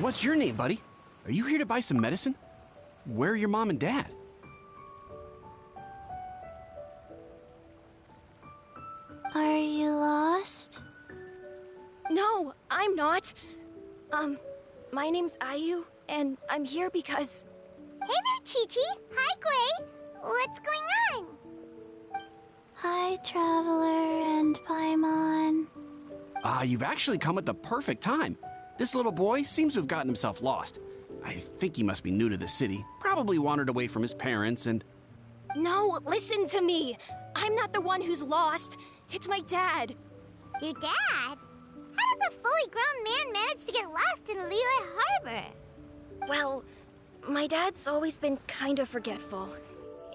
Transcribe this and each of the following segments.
What's your name, buddy? Are you here to buy some medicine? Where are your mom and dad? Are you lost? No, I'm not. My name's Ayu, and I'm here because... Hey there, Chi-Chi! Hi, Gray! What's going on? Hi, Traveler and Paimon. You've actually come at the perfect time. This little boy seems to have gotten himself lost. I think he must be new to the city, probably wandered away from his parents and... No, listen to me! I'm not the one who's lost. It's my dad. Your dad? How does a fully grown man manage to get lost in Liyue Harbor? Well, my dad's always been kind of forgetful.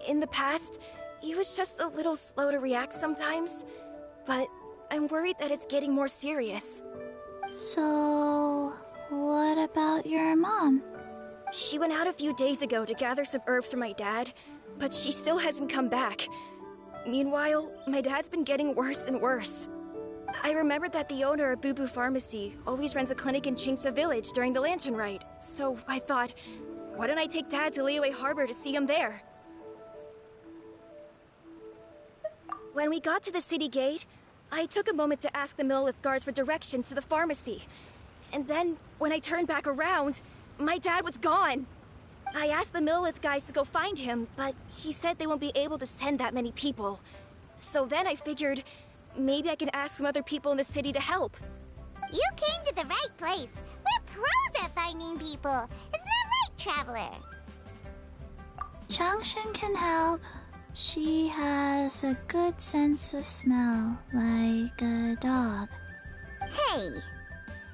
In the past, he was just a little slow to react sometimes. But I'm worried that it's getting more serious. So, what about your mom? She went out a few days ago to gather some herbs for my dad, but she still hasn't come back. Meanwhile, my dad's been getting worse and worse. I remembered that the owner of Boo Boo Pharmacy always runs a clinic in Chingsa Village during the Lantern Rite, so I thought, why don't I take Dad to Liyue Harbor to see him there? When we got to the city gate, I took a moment to ask the Millelith guards for directions to the pharmacy. And then, when I turned back around, my dad was gone. I asked the Millelith guys to go find him, but he said they won't be able to send that many people. So then I figured, maybe I can ask some other people in the city to help. You came to the right place. We're pros at finding people. Isn't that right, Traveler? Changshan can help. She has a good sense of smell, like a dog. Hey,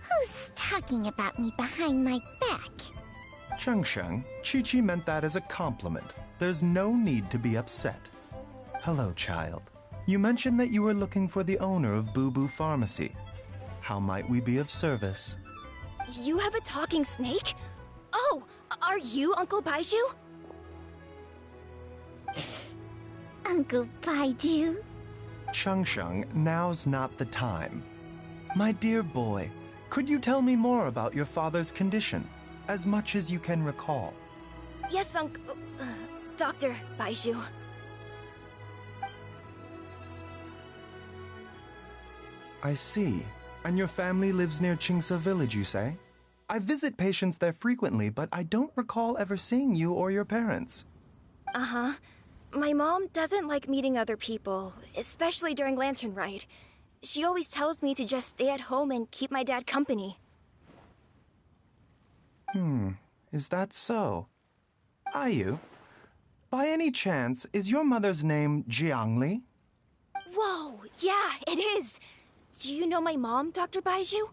who's talking about me behind my back? Changshan, Chi-Chi meant that as a compliment. There's no need to be upset. Hello, child. You mentioned that you were looking for the owner of Boo Boo Pharmacy. How might we be of service? You have a talking snake? Oh, are you Uncle Baiju? Uncle Baiju? Changshan, now's not the time. My dear boy, could you tell me more about your father's condition, as much as you can recall? Yes, Dr. Baiju. I see. And your family lives near Chingsa Village, you say? I visit patients there frequently, but I don't recall ever seeing you or your parents. Uh-huh. My mom doesn't like meeting other people, especially during Lantern Rite. She always tells me to just stay at home and keep my dad company. Is that so? Ayu, by any chance, is your mother's name Jiangli? Whoa, yeah, it is! Do you know my mom, Dr. Baiju?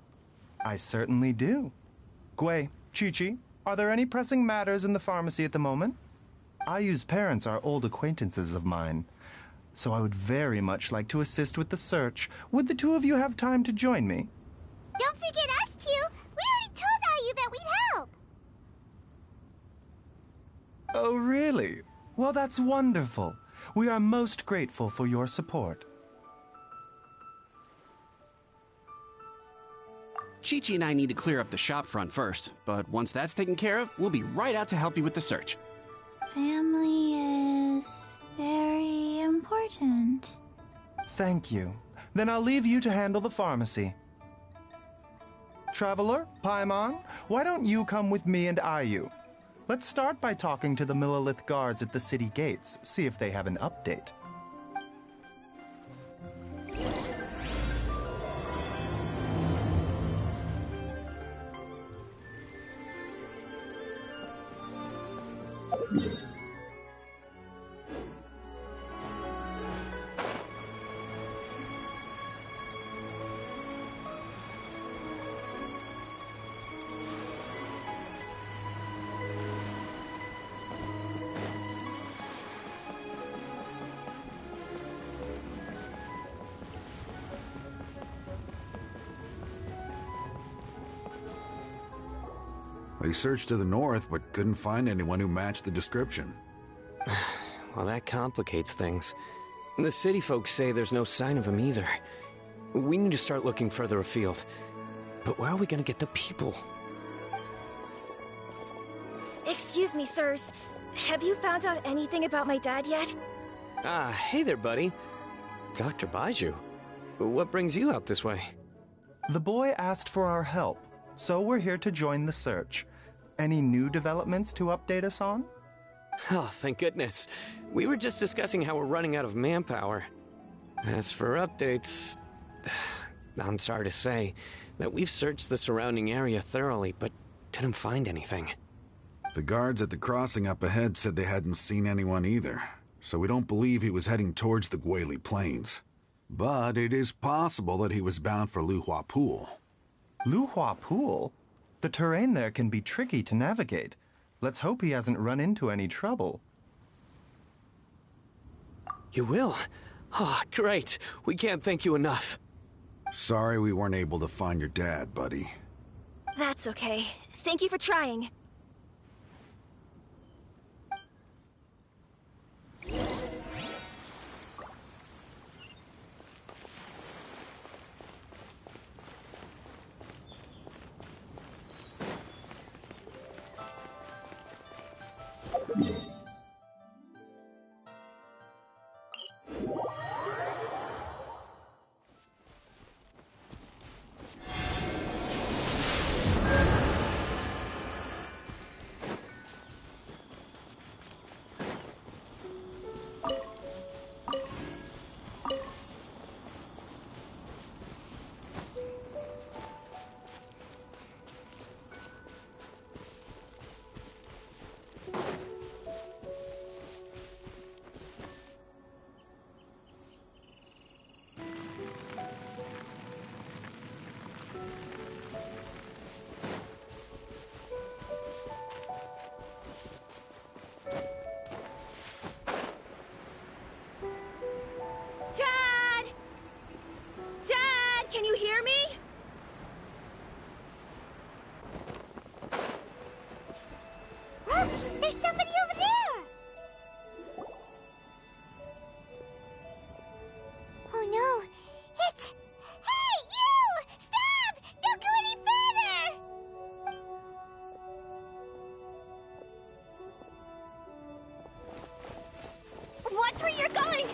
I certainly do. Gui, Chi-Chi, are there any pressing matters in the pharmacy at the moment? Ayu's parents are old acquaintances of mine, so I would very much like to assist with the search. Would the two of you have time to join me? Don't forget us two. We already told Ayu that we'd help. Oh, really? Well, that's wonderful. We are most grateful for your support. Chi-Chi and I need to clear up the shop front first, but once that's taken care of, we'll be right out to help you with the search. Family is very important. Thank you. Then I'll leave you to handle the pharmacy. Traveler, Paimon, why don't you come with me and Ayu? Let's start by talking to the Millelith guards at the city gates, see if they have an update. We searched to the north, but couldn't find anyone who matched the description. Well, that complicates things. The city folks say there's no sign of him either. We need to start looking further afield. But where are we gonna get the people? Excuse me, sirs. Have you found out anything about my dad yet? Ah, hey there, buddy. Dr. Baiju. What brings you out this way? The boy asked for our help, so we're here to join the search. Any new developments to update us on? Oh, thank goodness. We were just discussing how we're running out of manpower. As for updates, I'm sorry to say that we've searched the surrounding area thoroughly, but didn't find anything. The guards at the crossing up ahead said they hadn't seen anyone either, so we don't believe he was heading towards the Guili Plains. But it is possible that he was bound for Luhua Pool. Luhua Pool? The terrain there can be tricky to navigate. Let's hope he hasn't run into any trouble. You will? Oh, great. We can't thank you enough. Sorry we weren't able to find your dad, buddy. That's okay. Thank you for trying. Dad! Dad, can you hear me? There's somebody over there! Oh no, it's... Hey, you! Stop! Don't go any further! Watch where you're going!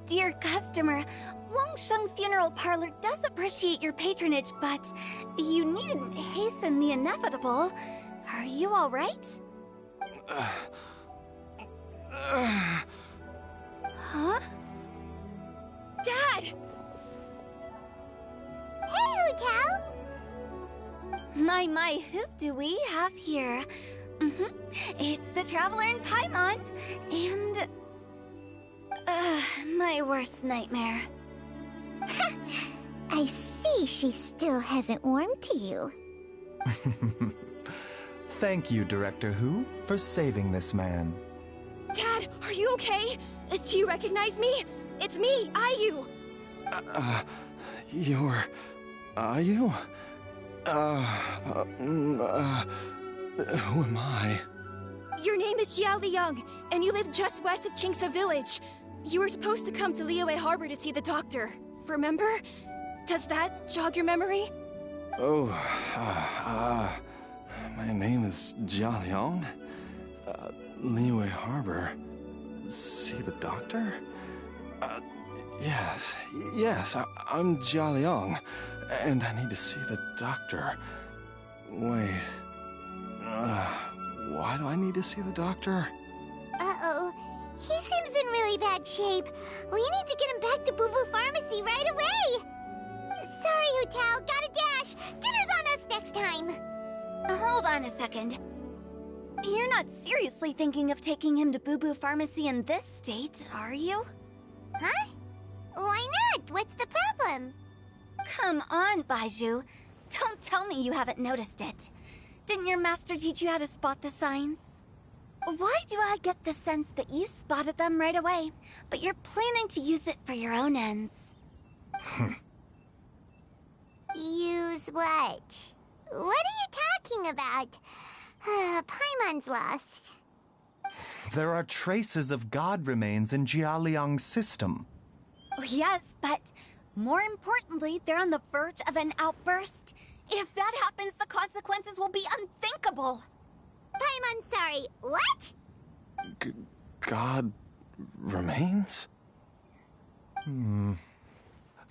Dear customer, Wangsheng Funeral Parlor does appreciate your patronage, but you needn't hasten the inevitable. Are you all right? Huh? Dad! Hey, Hu-Tao! My, who do we have here? It's the Traveler in Paimon, and... my worst nightmare. I see she still hasn't warmed to you. Thank you, Director Hu, for saving this man. Dad, are you okay? Do you recognize me? It's me, Ayu. You're... Are you? Who am I? Your name is Jia Liang, and you live just west of Qingsa Village. You were supposed to come to Liyue Harbor to see the doctor. Remember? Does that jog your memory? Oh, my name is Jia Liang. Liyue Harbor. See the doctor? Yes, I'm Jia Liang, and I need to see the doctor. Wait, why do I need to see the doctor? Uh-oh. He seems in really bad shape. We need to get him back to Boo Boo Pharmacy right away. Sorry, Hu-Tao. Gotta dash. Dinner's on us next time. Hold on a second. You're not seriously thinking of taking him to Boo Boo Pharmacy in this state, are you? Huh? Why not? What's the problem? Come on, Baiju. Don't tell me you haven't noticed it. Didn't your master teach you how to spot the signs? Why do I get the sense that you spotted them right away, but you're planning to use it for your own ends? Use what? What are you talking about? Paimon's lost. There are traces of god remains in Jia Liang's system. Yes, but More importantly, they're on the verge of an outburst. If that happens, the consequences will be unthinkable. Paimon, sorry, what? God remains?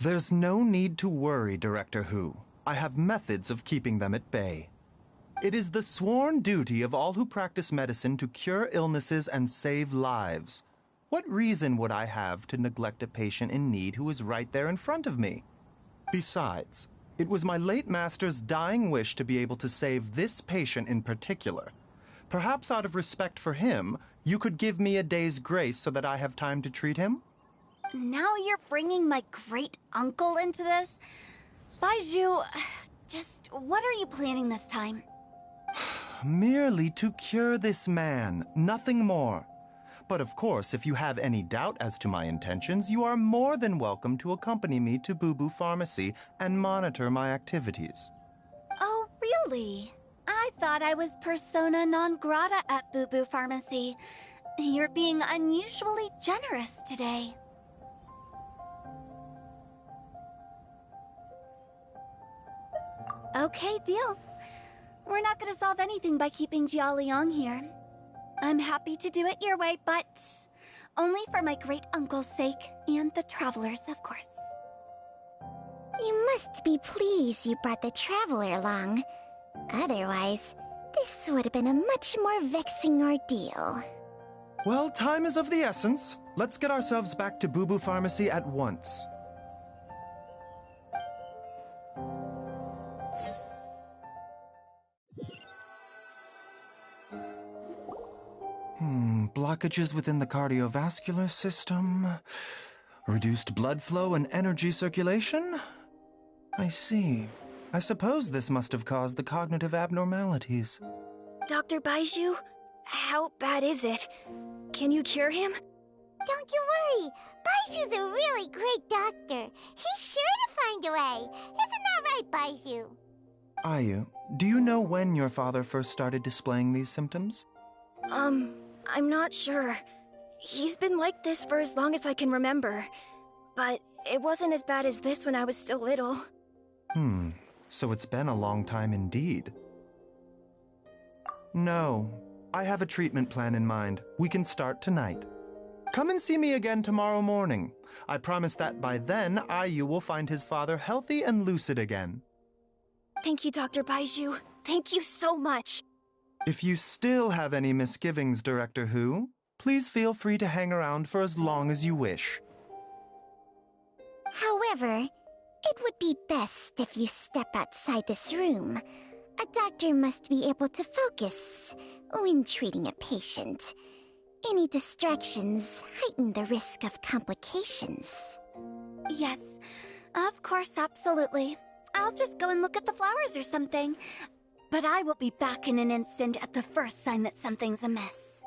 There's no need to worry, Director Who. I have methods of keeping them at bay. It is the sworn duty of all who practice medicine to cure illnesses and save lives. What reason would I have to neglect a patient in need who is right there in front of me? Besides, it was my late master's dying wish to be able to save this patient in particular. Perhaps out of respect for him, you could give me a day's grace so that I have time to treat him? Now you're bringing my great-uncle into this? Baizhu, just what are you planning this time? Merely to cure this man, nothing more. But of course, if you have any doubt as to my intentions, you are more than welcome to accompany me to Boo Boo Pharmacy and monitor my activities. Oh, really? I thought I was persona non grata at Boo Boo Pharmacy. You're being unusually generous today. Okay, deal. We're not gonna solve anything by keeping Jialiang here. I'm happy to do it your way, but only for my great-uncle's sake and the travelers, of course. You must be pleased you brought the traveler along. Otherwise, this would have been a much more vexing ordeal. Well, time is of the essence. Let's get ourselves back to Boo Boo Pharmacy at once. Blockages within the cardiovascular system, reduced blood flow and energy circulation? I see. I suppose this must have caused the cognitive abnormalities. Dr. Baizhu, how bad is it? Can you cure him? Don't you worry. Baiju's a really great doctor. He's sure to find a way. Isn't that right, Baizhu? Ayu, do you know when your father first started displaying these symptoms? I'm not sure. He's been like this for as long as I can remember. But it wasn't as bad as this when I was still little. So it's been a long time indeed. No, I have a treatment plan in mind. We can start tonight. Come and see me again tomorrow morning. I promise that by then, Ayu will find his father healthy and lucid again. Thank you, Dr. Baizhu. Thank you so much. If you still have any misgivings, Director Who, please feel free to hang around for as long as you wish. However, it would be best if you step outside this room. A doctor must be able to focus when treating a patient. Any distractions heighten the risk of complications. Yes, of course, absolutely. I'll just go and look at the flowers or something. But I will be back in an instant at the first sign that something's amiss.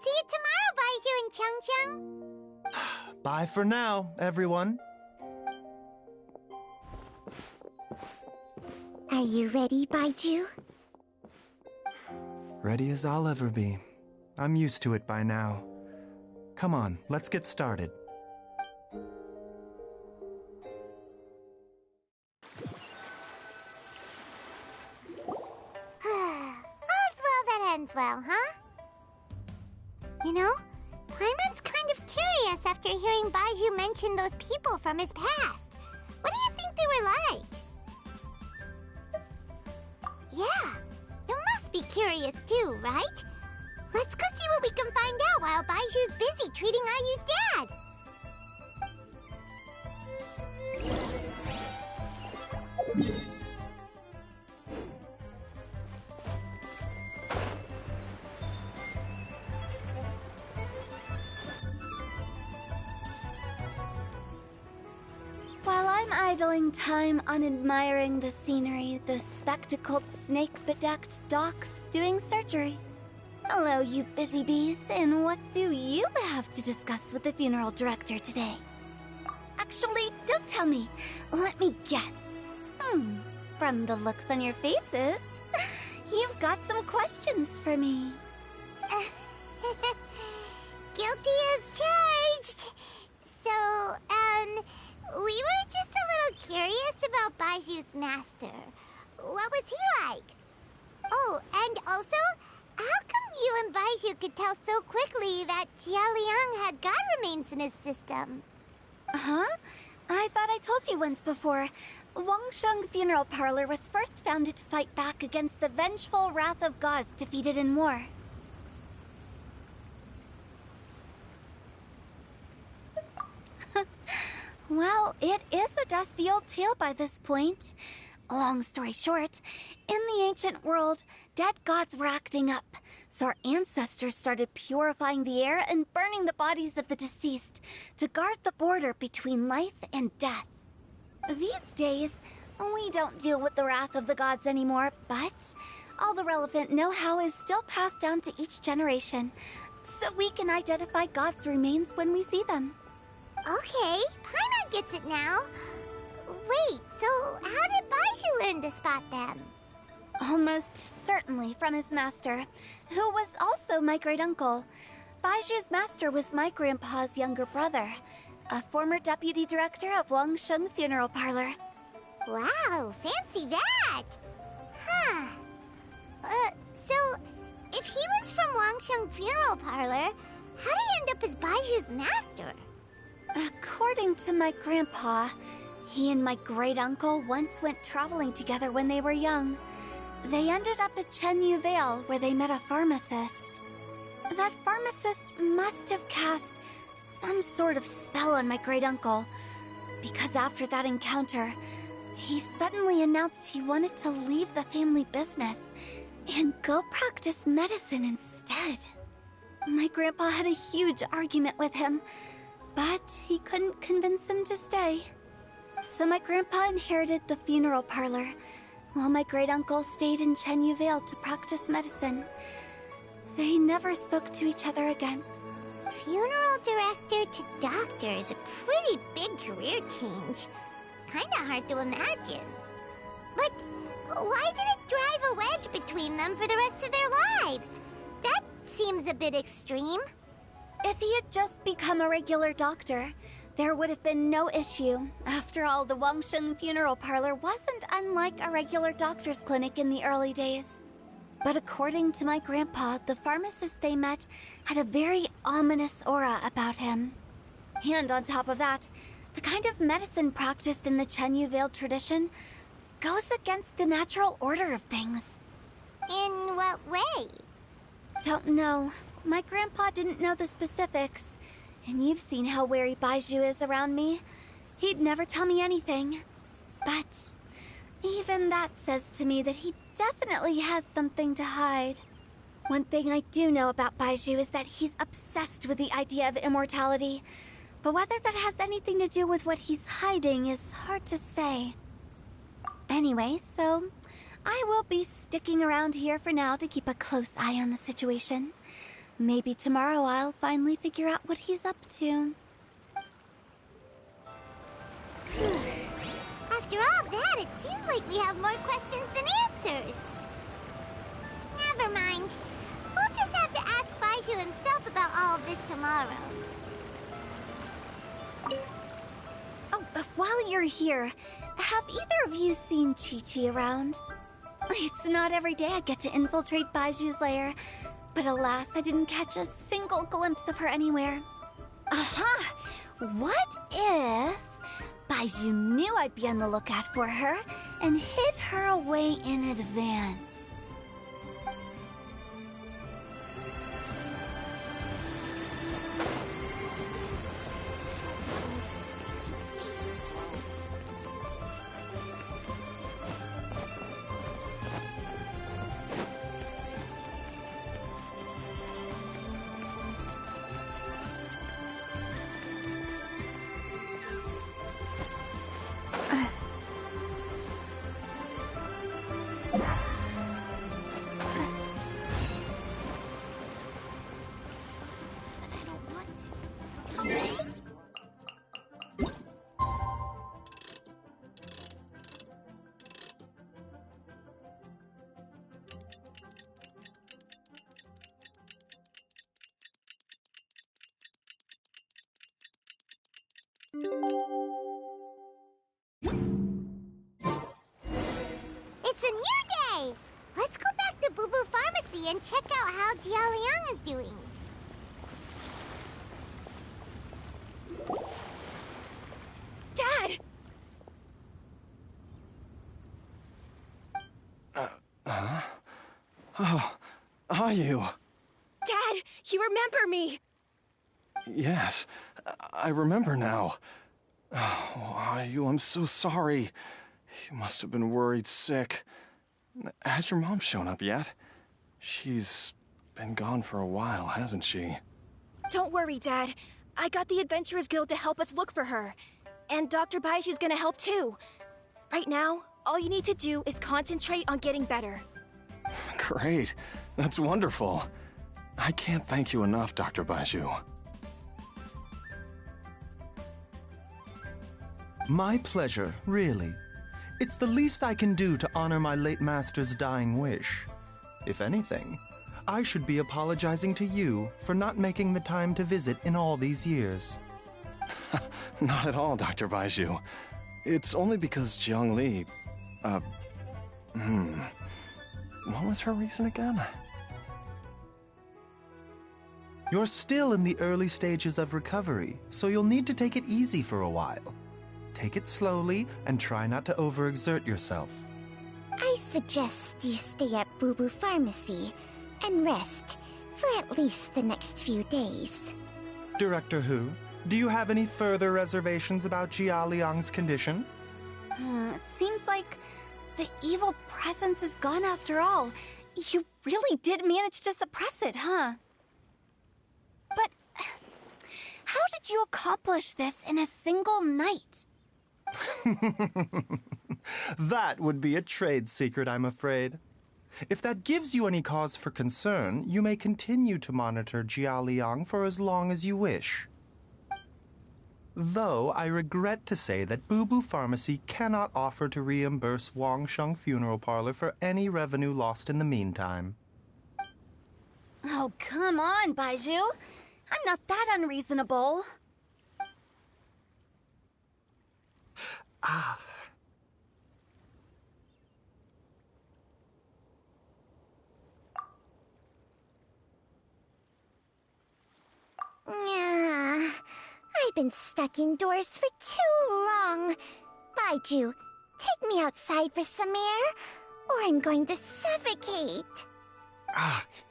See you tomorrow, Baizhu and Chang-Chang. Bye for now, everyone. Are you ready, Baizhu? Ready as I'll ever be. I'm used to it by now. Come on, let's get started. All's well that ends well, huh? You know, Paimon's kind of curious after hearing Baizhu mention those people from his past. What do you think they were like? Yeah, you must be curious too, right? Let's go see what we can find out while Baiju's busy treating Ayu's dad. While I'm idling time on admiring the scenery, the spectacled snake-bedecked docs doing surgery. Hello, you busy bees, and what do you have to discuss with the funeral director today? Actually, don't tell me. Let me guess. From the looks on your faces, you've got some questions for me. Guilty as charged. So, Baiju's master? What was he like? Oh, and also, how come you and Baiju could tell so quickly that Jia Liang had god remains in his system? Huh? I thought I told you once before. Wangsheng Funeral Parlor was first founded to fight back against the vengeful wrath of gods defeated in war. Well, it is a dusty old tale by this point. Long story short, in the ancient world, dead gods were acting up, so our ancestors started purifying the air and burning the bodies of the deceased to guard the border between life and death. These days, we don't deal with the wrath of the gods anymore, but all the relevant know-how is still passed down to each generation, so we can identify gods' remains when we see them. Okay, Paimon gets it now. Wait, so how did Baiju learn to spot them? Almost certainly from his master, who was also my great-uncle. Baiju's master was my grandpa's younger brother, a former deputy director of Wangsheng Funeral Parlor. Wow, fancy that! Huh. So, if he was from Wangsheng Funeral Parlor, how did he end up as Baiju's master? According to my grandpa, he and my great-uncle once went traveling together when they were young. They ended up at Chenyu Vale, where they met a pharmacist. That pharmacist must have cast some sort of spell on my great-uncle, because after that encounter, he suddenly announced he wanted to leave the family business and go practice medicine instead. My grandpa had a huge argument with him, but he couldn't convince him to stay. So my grandpa inherited the funeral parlor, while my great-uncle stayed in Chenyu Vale to practice medicine. They never spoke to each other again. Funeral director to doctor is a pretty big career change. Kinda hard to imagine. But why did it drive a wedge between them for the rest of their lives? That seems a bit extreme. If he had just become a regular doctor, there would have been no issue. After all, the Wangsheng Funeral Parlor wasn't unlike a regular doctor's clinic in the early days. But according to my grandpa, the pharmacist they met had a very ominous aura about him. And on top of that, the kind of medicine practiced in the Chenyu Vale tradition goes against the natural order of things. In what way? Don't know. My grandpa didn't know the specifics. And you've seen how wary Baiju is around me. He'd never tell me anything. But even that says to me that he definitely has something to hide. One thing I do know about Baiju is that he's obsessed with the idea of immortality. But whether that has anything to do with what he's hiding is hard to say. Anyway, so I will be sticking around here for now to keep a close eye on the situation. Maybe tomorrow I'll finally figure out what he's up to. After all that, it seems like we have more questions than answers. Never mind. We'll just have to ask Baiju himself about all of this tomorrow. Oh, while you're here, have either of you seen Chi-Chi around? It's not every day I get to infiltrate Baiju's lair, but alas, I didn't catch a single glimpse of her anywhere. Aha! What if Baiju knew I'd be on the lookout for her and hid her away in advance? a new day! Let's go back to Boo Boo Pharmacy and check out how Jia Liang is doing. Dad! Oh, are you? Dad, you remember me! Yes, I remember now. Oh, are you? I'm so sorry. You must have been worried sick. Has your mom shown up yet? She's been gone for a while, hasn't she? Don't worry, Dad. I got the Adventurers Guild to help us look for her. And Dr. Baiju's gonna help too. Right now, all you need to do is concentrate on getting better. Great. That's wonderful. I can't thank you enough, Dr. Baiju. My pleasure, really. It's the least I can do to honor my late master's dying wish. If anything, I should be apologizing to you for not making the time to visit in all these years. Not at all, Dr. Baiju. It's only because Jiang Li... What was her reason again? You're still in the early stages of recovery, so you'll need to take it easy for a while. Take it slowly and try not to overexert yourself. I suggest you stay at Boo Boo Pharmacy and rest for at least the next few days. Director Hu, do you have any further reservations about Jia Liang's condition? It seems like the evil presence is gone after all. You really did manage to suppress it, huh? But how did you accomplish this in a single night? That would be a trade secret, I'm afraid. If that gives you any cause for concern, you may continue to monitor Jia Liang for as long as you wish. Though I regret to say that Boo Boo Pharmacy cannot offer to reimburse Wang Sheng Funeral Parlor for any revenue lost in the meantime. Oh, come on, Baiju. I'm not that unreasonable. I've been stuck indoors for too long. Baiju, take me outside for some air, or I'm going to suffocate.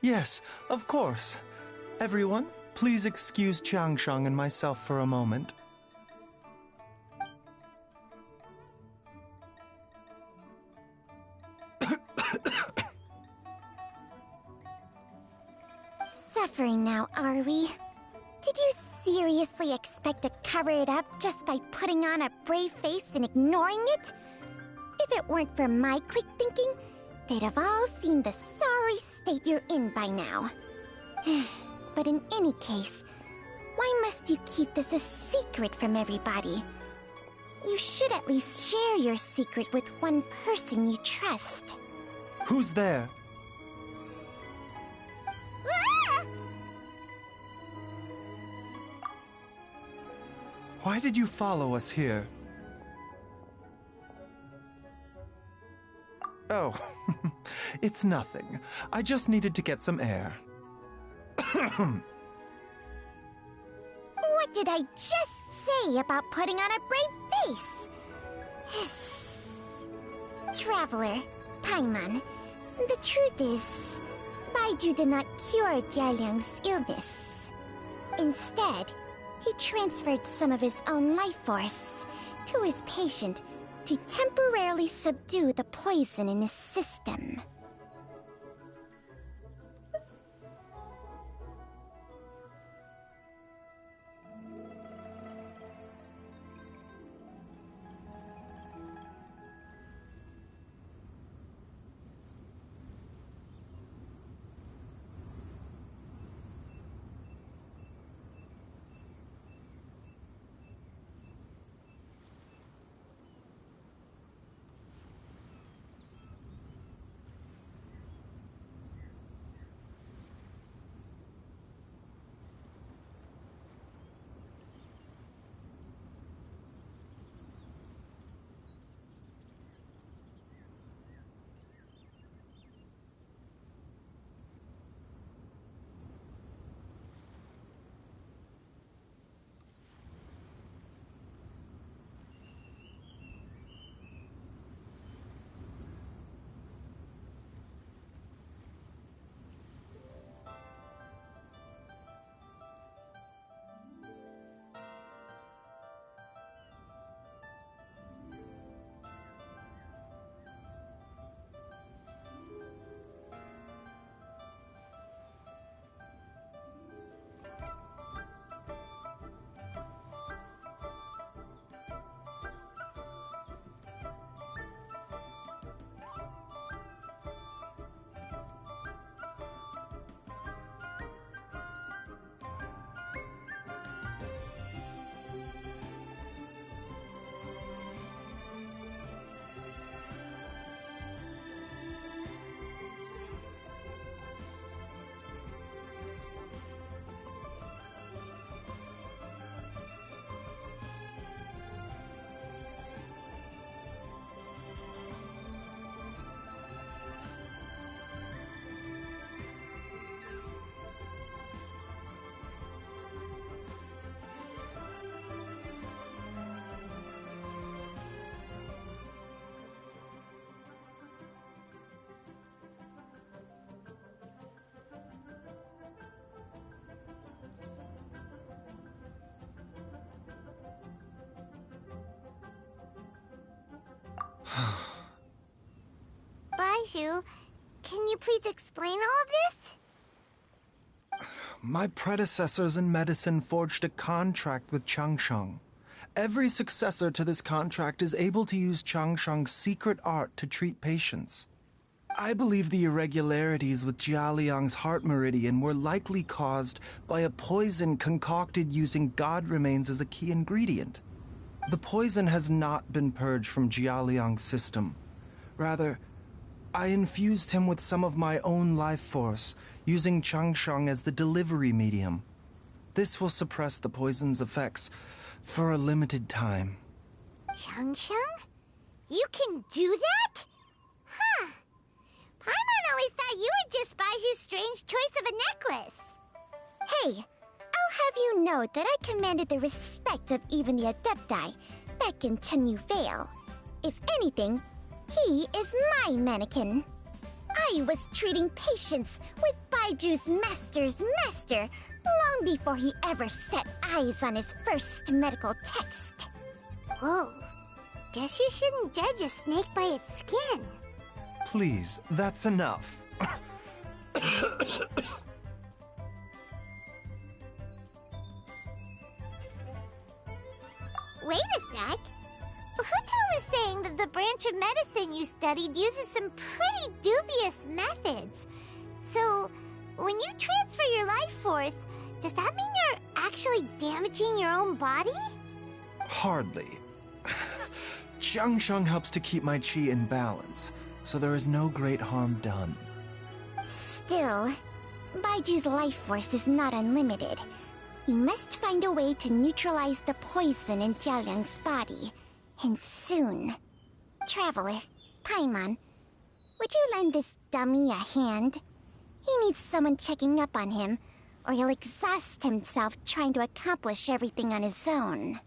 Yes, of course. Everyone, please excuse Changsheng and myself for a moment. Suffering now, are we? Did you seriously expect to cover it up just by putting on a brave face and ignoring it? If it weren't for my quick thinking, they'd have all seen the sorry state you're in by now. But in any case, why must you keep this a secret from everybody? You should at least share your secret with one person you trust. Who's there? Ah! Why did you follow us here? Oh, it's nothing. I just needed to get some air. What did I just say about putting on a brave face? Traveler, Paimon, the truth is, Baiju did not cure Jia Liang's illness. Instead, he transferred some of his own life force to his patient to temporarily subdue the poison in his system. Baizhu, can you please explain all of this? My predecessors in medicine forged a contract with Changsheng. Every successor to this contract is able to use Changsheng's secret art to treat patients. I believe the irregularities with Jialiang's heart meridian were likely caused by a poison concocted using god remains as a key ingredient. The poison has not been purged from Jialiang's system. Rather, I infused him with some of my own life force, using Changsheng as the delivery medium. This will suppress the poison's effects for a limited time. Changsheng? You can do that? Huh. Paimon always thought you were just Baiju's strange choice of a necklace. Hey, I'll have you know that I commanded the respect of even the Adepti back in Chenyu Vale. If anything, he is my mannequin. I was treating patients with Baiju's master's master long before he ever set eyes on his first medical text. Whoa. Guess you shouldn't judge a snake by its skin. Please, that's enough. Wait a sec. Huto was saying that the branch of medicine you studied uses some pretty dubious methods. So, when you transfer your life force, does that mean you're actually damaging your own body? Hardly. Changsheng helps to keep my chi in balance, so there is no great harm done. Still, Baiju's life force is not unlimited. We must find a way to neutralize the poison in Jialiang's body. And soon. Traveler, Paimon, would you lend this dummy a hand? He needs someone checking up on him, or he'll exhaust himself trying to accomplish everything on his own.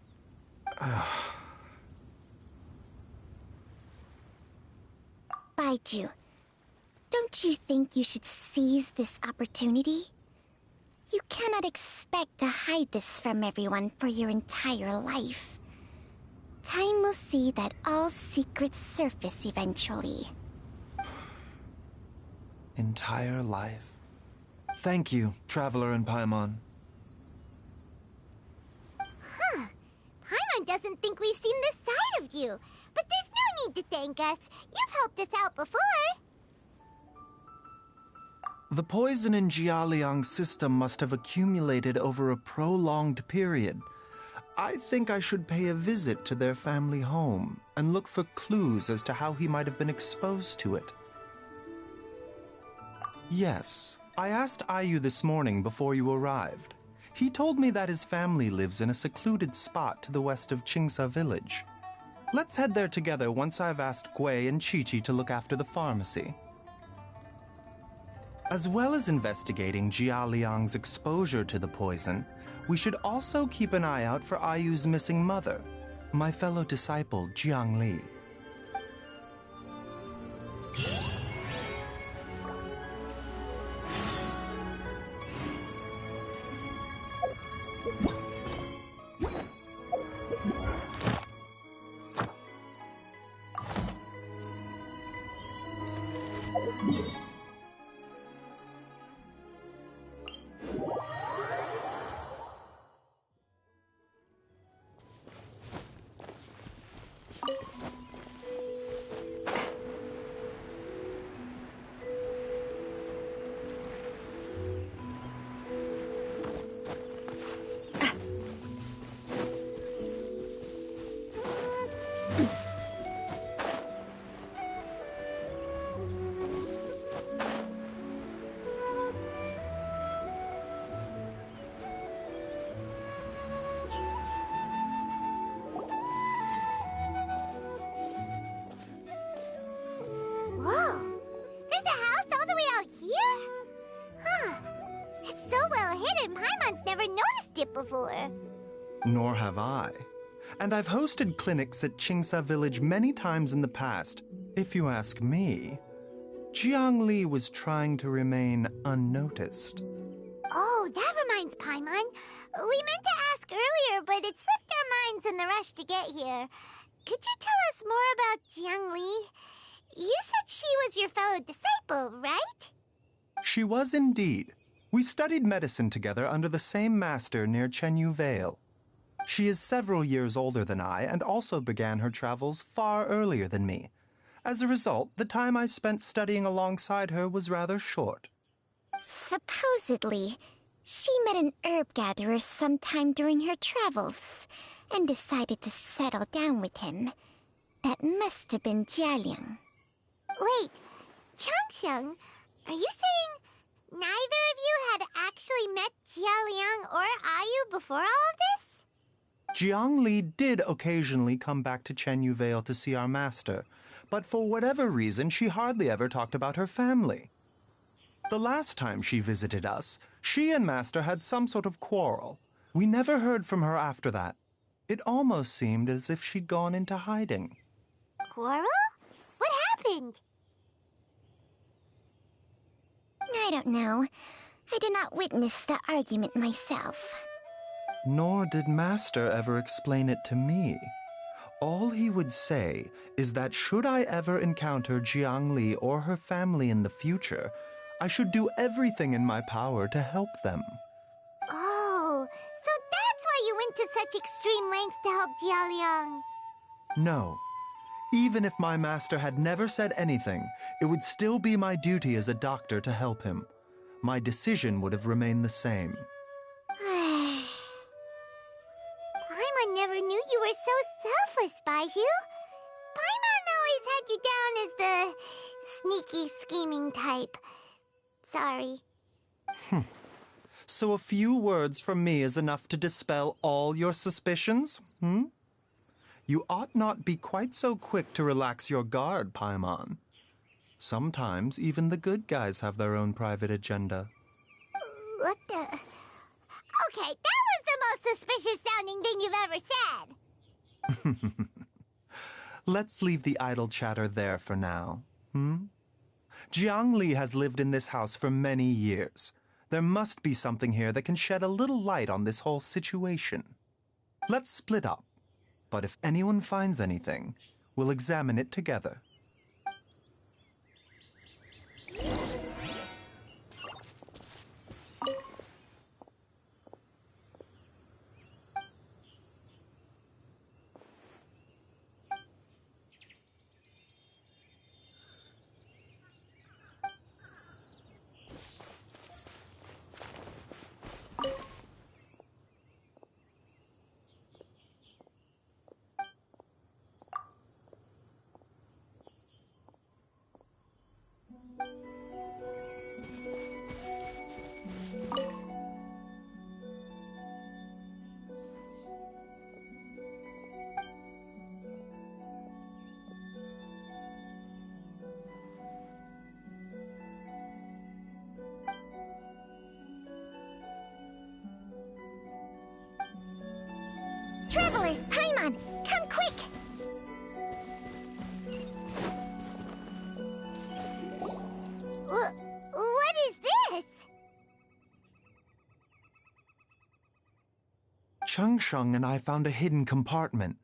Baizhu, don't you think you should seize this opportunity? You cannot expect to hide this from everyone for your entire life. Time will see that all secrets surface eventually. Entire life. Thank you, Traveler and Paimon. Huh. Paimon doesn't think we've seen this side of you. But there's no need to thank us. You've helped us out before. The poison in Jialiang's system must have accumulated over a prolonged period. I think I should pay a visit to their family home and look for clues as to how he might have been exposed to it. Yes, I asked Ayu this morning before you arrived. He told me that his family lives in a secluded spot to the west of Qingsa village. Let's head there together once I've asked Gui and Qiqi to look after the pharmacy. As well as investigating Jialiang's exposure to the poison, we should also keep an eye out for Ayu's missing mother, my fellow disciple Jiang Li. Whoa! There's a house all the way out here? Huh. It's so well hidden, Paimon's never noticed it before. Nor have I. And I've hosted clinics at Qingsa village many times in the past. If you ask me, Jiang Li was trying to remain unnoticed. Oh, that reminds Paimon. We meant to ask earlier, but it slipped our minds in the rush to get here. could you tell us more about Jiang Li? You said she was your fellow disciple, right? She was indeed. We studied medicine together under the same master near Chenyu Vale. She is several years older than I and also began her travels far earlier than me. As a result, the time I spent studying alongside her was rather short. Supposedly, she met an herb gatherer sometime during her travels and decided to settle down with him. That must have been Jialiang. Wait, Changxiang, are you saying neither of you had actually met Jialiang or Ayu before all of this? Jiang Li did occasionally come back to Chenyu Vale to see our master, but for whatever reason, she hardly ever talked about her family. The last time she visited us, she and Master had some sort of quarrel. We never heard from her after that. It almost seemed as if she'd gone into hiding. Quarrel? What happened? I don't know. I did not witness the argument myself. Nor did Master ever explain it to me. All he would say is that should I ever encounter Jiang Li or her family in the future, I should do everything in my power to help them. Oh, so that's why you went to such extreme lengths to help Jialiang. No. Even if my master had never said anything, it would still be my duty as a doctor to help him. My decision would have remained the same. Paimon never knew you were so selfless, Baizhu. Paimon always had you down as the sneaky, scheming type. Sorry. So a few words from me is enough to dispel all your suspicions, You ought not be quite so quick to relax your guard, Paimon. Sometimes even the good guys have their own private agenda. What the... Okay, that was the most suspicious-sounding thing you've ever said. Let's leave the idle chatter there for now, Jiang Li has lived in this house for many years. There must be something here that can shed a little light on this whole situation. Let's split up. But if anyone finds anything, we'll examine it together. Traveler, Paimon, come quick! What is this? Changsheng and I found a hidden compartment.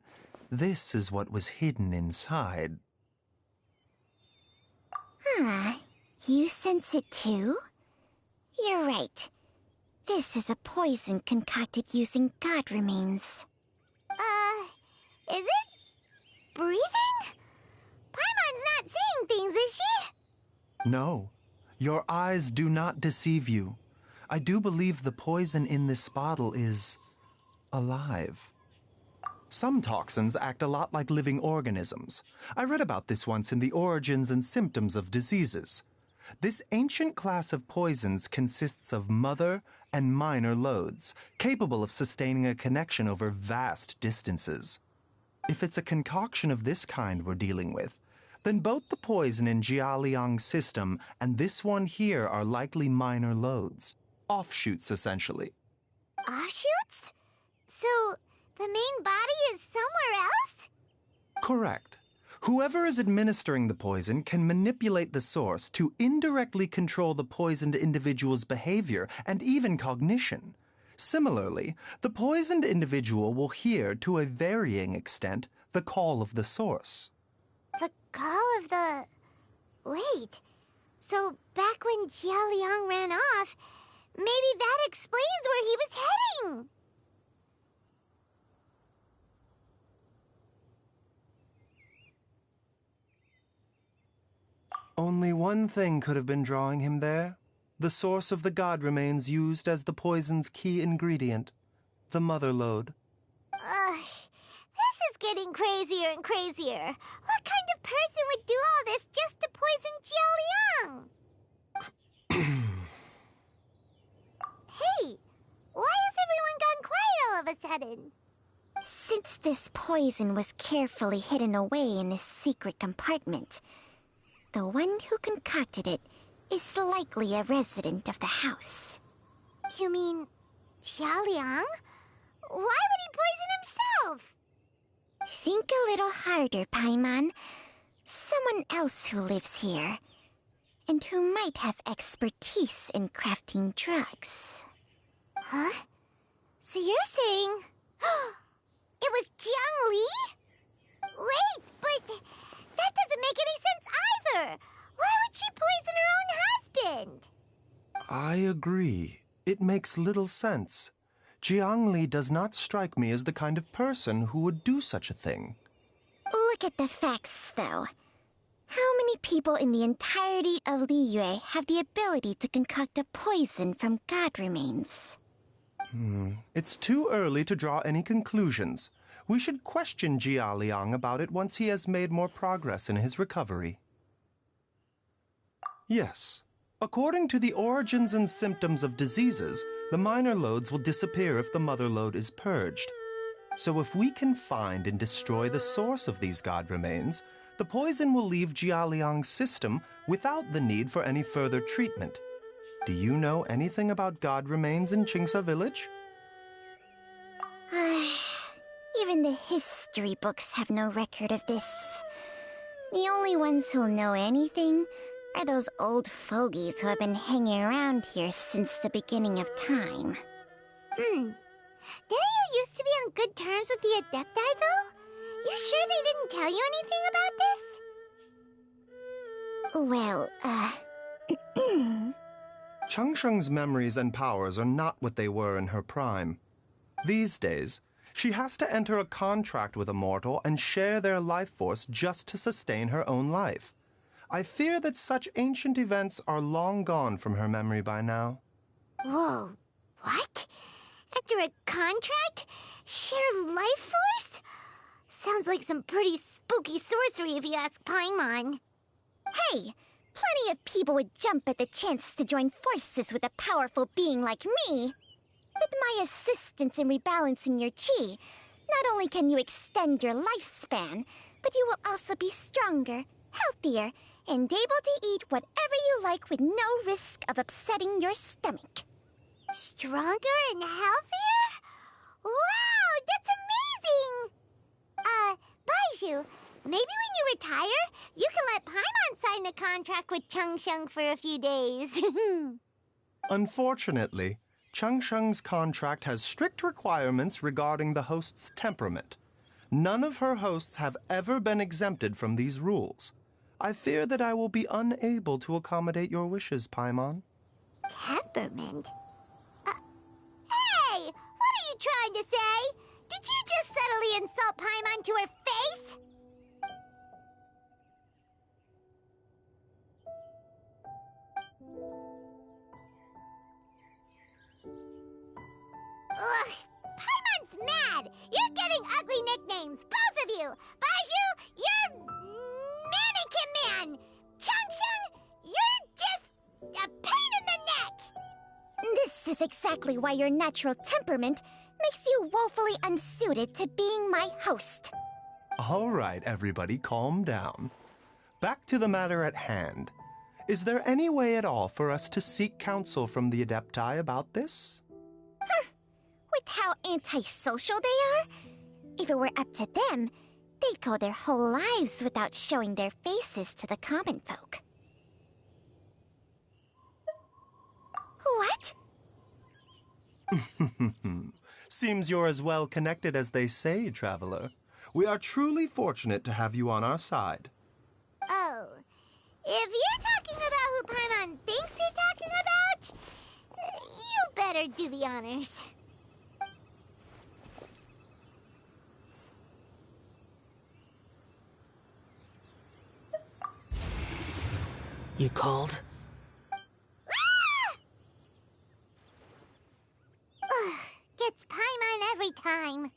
This is what was hidden inside. You sense it too? You're right. This is a poison concocted using god remains. Is it breathing? Paimon's not seeing things, is she? No, your eyes do not deceive you. I do believe the poison in this bottle is alive. Some toxins act a lot like living organisms. I read about this once in the Origins and Symptoms of Diseases. This ancient class of poisons consists of mother and minor loads, capable of sustaining a connection over vast distances. If it's a concoction of this kind we're dealing with, then both the poison in Jialiang's system and this one here are likely minor loads. Offshoots, essentially. Offshoots? So, the main body is somewhere else? Correct. Whoever is administering the poison can manipulate the source to indirectly control the poisoned individual's behavior and even cognition. Similarly, the poisoned individual will hear, to a varying extent, the call of the source. The call of the... Wait. So back when Jia Liang ran off, maybe that explains where he was heading. Only one thing could have been drawing him there. The source of the god remains used as the poison's key ingredient, the mother lode. This is getting crazier and crazier. What kind of person would do all this just to poison Jia Liang? Hey, why has everyone gone quiet all of a sudden? Since this poison was carefully hidden away in a secret compartment, the one who concocted it is likely a resident of the house. You mean Jia Liang? Why would he poison himself? Think a little harder, Paimon. Someone else who lives here, and who might have expertise in crafting drugs. Huh? So you're saying... it was Jiang Li? Wait, but that doesn't make any sense either. Why would she poison her own husband? I agree. It makes little sense. Jiang Li does not strike me as the kind of person who would do such a thing. Look at the facts, though. How many people in the entirety of Liyue have the ability to concoct a poison from god remains? It's too early to draw any conclusions. We should question Jia Liang about it once he has made more progress in his recovery. Yes. According to the origins and symptoms of diseases, the minor lodes will disappear if the mother lode is purged. So if we can find and destroy the source of these god remains, the poison will leave Jia Liang's system without the need for any further treatment. Do you know anything about god remains in Qingsa village? Even the history books have no record of this. The only ones who'll know anything are those old fogies who have been hanging around here since the beginning of time. Didn't you used to be on good terms with the Adepti, though? You sure they didn't tell you anything about this? Well, Changsheng's memories and powers are not what they were in her prime. These days, she has to enter a contract with a mortal and share their life force just to sustain her own life. I fear that such ancient events are long gone from her memory by now. Whoa, what? Enter a contract? Share life force? Sounds like some pretty spooky sorcery if you ask Paimon. Hey, plenty of people would jump at the chance to join forces with a powerful being like me. With my assistance in rebalancing your chi, not only can you extend your lifespan, but you will also be stronger, healthier, and able to eat whatever you like with no risk of upsetting your stomach. Stronger and healthier? Wow, that's amazing! Baizhu, maybe when you retire, you can let Paimon sign a contract with Changsheng for a few days. Unfortunately, Changsheng's contract has strict requirements regarding the host's temperament. None of her hosts have ever been exempted from these rules. I fear that I will be unable to accommodate your wishes, Paimon. Temperament? Hey! What are you trying to say? Did you just subtly insult Paimon to her face? Ugh! Paimon's mad! You're getting ugly nicknames, both of you! Baizhu, you're... Mannequin Man! Changsheng, you're just... a pain in the neck! This is exactly why your natural temperament makes you woefully unsuited to being my host. All right, everybody, calm down. Back to the matter at hand. Is there any way at all for us to seek counsel from the Adepti about this? With how antisocial they are, if it were up to them, they'd go their whole lives without showing their faces to the common folk. What? Seems you're as well connected as they say, traveler. We are truly fortunate to have you on our side. Oh, if you're talking about who Paimon thinks you're talking about, you better do the honors. You called? Gets Paimon every time.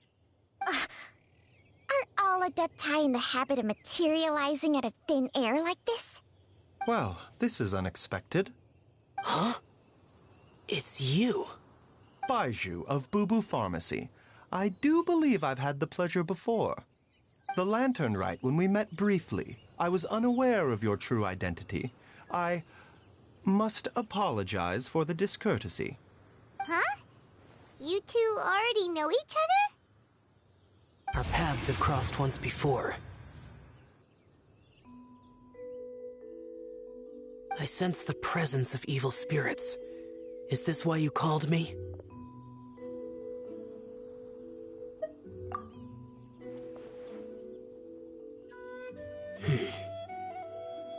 Are all Adepti in the habit of materializing out of thin air like this? Well, this is unexpected. Huh? It's you. Baiju of Boo Boo Pharmacy. I do believe I've had the pleasure before. The Lantern Rite, when we met briefly, I was unaware of your true identity. I must apologize for the discourtesy. Huh? You two already know each other? Our paths have crossed once before. I sense the presence of evil spirits. Is this why you called me?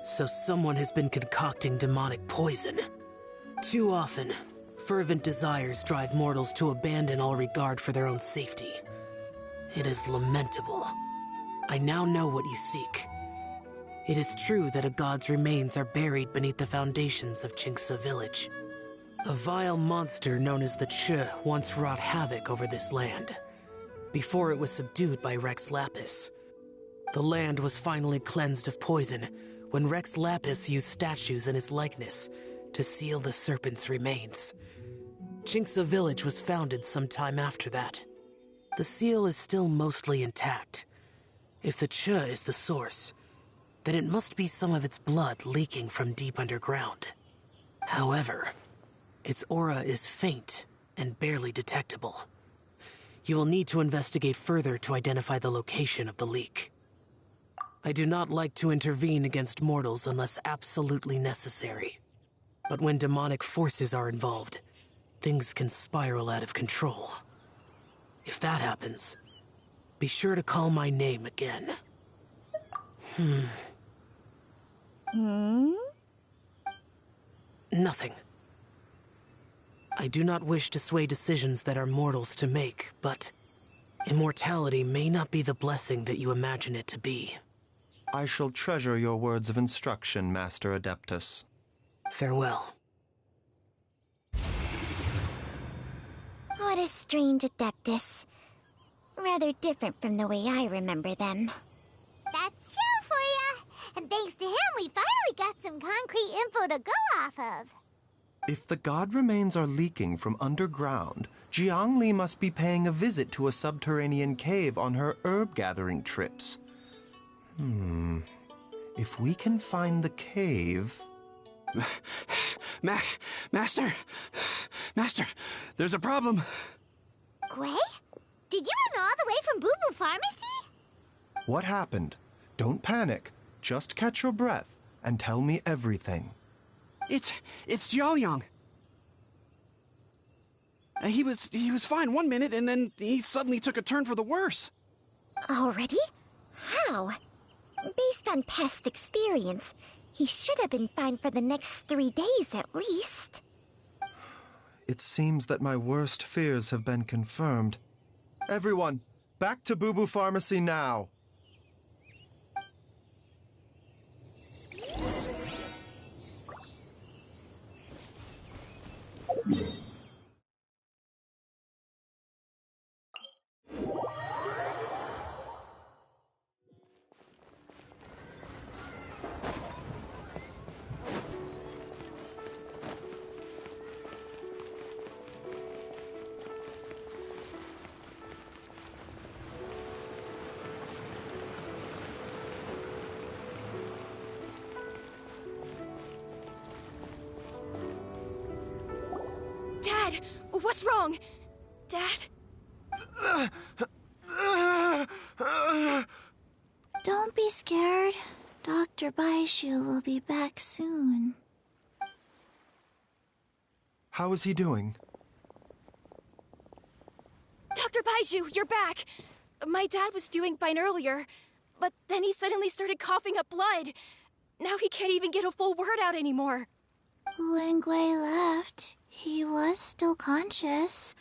So someone has been concocting demonic poison. Too often, fervent desires drive mortals to abandon all regard for their own safety. It is lamentable. I now know what you seek. It is true that a god's remains are buried beneath the foundations of Jinxa village. A vile monster known as the Ch once wrought havoc over this land, before it was subdued by Rex Lapis. The land was finally cleansed of poison when Rex Lapis used statues in his likeness to seal the serpent's remains. Jinxa village was founded some time after that. The seal is still mostly intact. If the Ch is the source, then it must be some of its blood leaking from deep underground. However, its aura is faint and barely detectable. You will need to investigate further to identify the location of the leak. I do not like to intervene against mortals unless absolutely necessary. But when demonic forces are involved, things can spiral out of control. If that happens, be sure to call my name again. Nothing. I do not wish to sway decisions that are mortals to make, but immortality may not be the blessing that you imagine it to be. I shall treasure your words of instruction, Master Adeptus. Farewell. What a strange Adeptus. Rather different from the way I remember them. That's Shell for ya! And thanks to him, we finally got some concrete info to go off of. If the god remains are leaking from underground, Jiangli must be paying a visit to a subterranean cave on her herb-gathering trips. If we can find the cave... Master, there's a problem. Gwei? Did you run all the way from Boo Boo Pharmacy? What happened? Don't panic. Just catch your breath and tell me everything. It's Jiaoliang. He was fine one minute, and then he suddenly took a turn for the worse. Already? How? Based on past experience, he should have been fine for the next 3 days at least. It seems that my worst fears have been confirmed. Everyone, back to Boo Boo Pharmacy now. Dad! What's wrong? Dad? Don't be scared. Dr. Baishu will be back soon. How is he doing? Dr. Baiju, you're back! My dad was doing fine earlier, but then he suddenly started coughing up blood. Now he can't even get a full word out anymore. When Gui left, he was still conscious.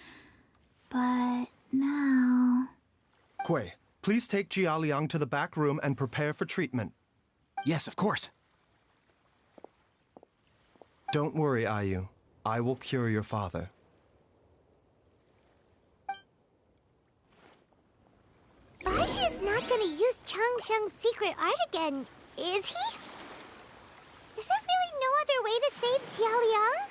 But now... Gui, please take Jialiang to the back room and prepare for treatment. Yes, of course. Don't worry, Ayu. I will cure your father. Baiju's not gonna use Changsheng's secret art again, is he? Is there really no other way to save Jialiang?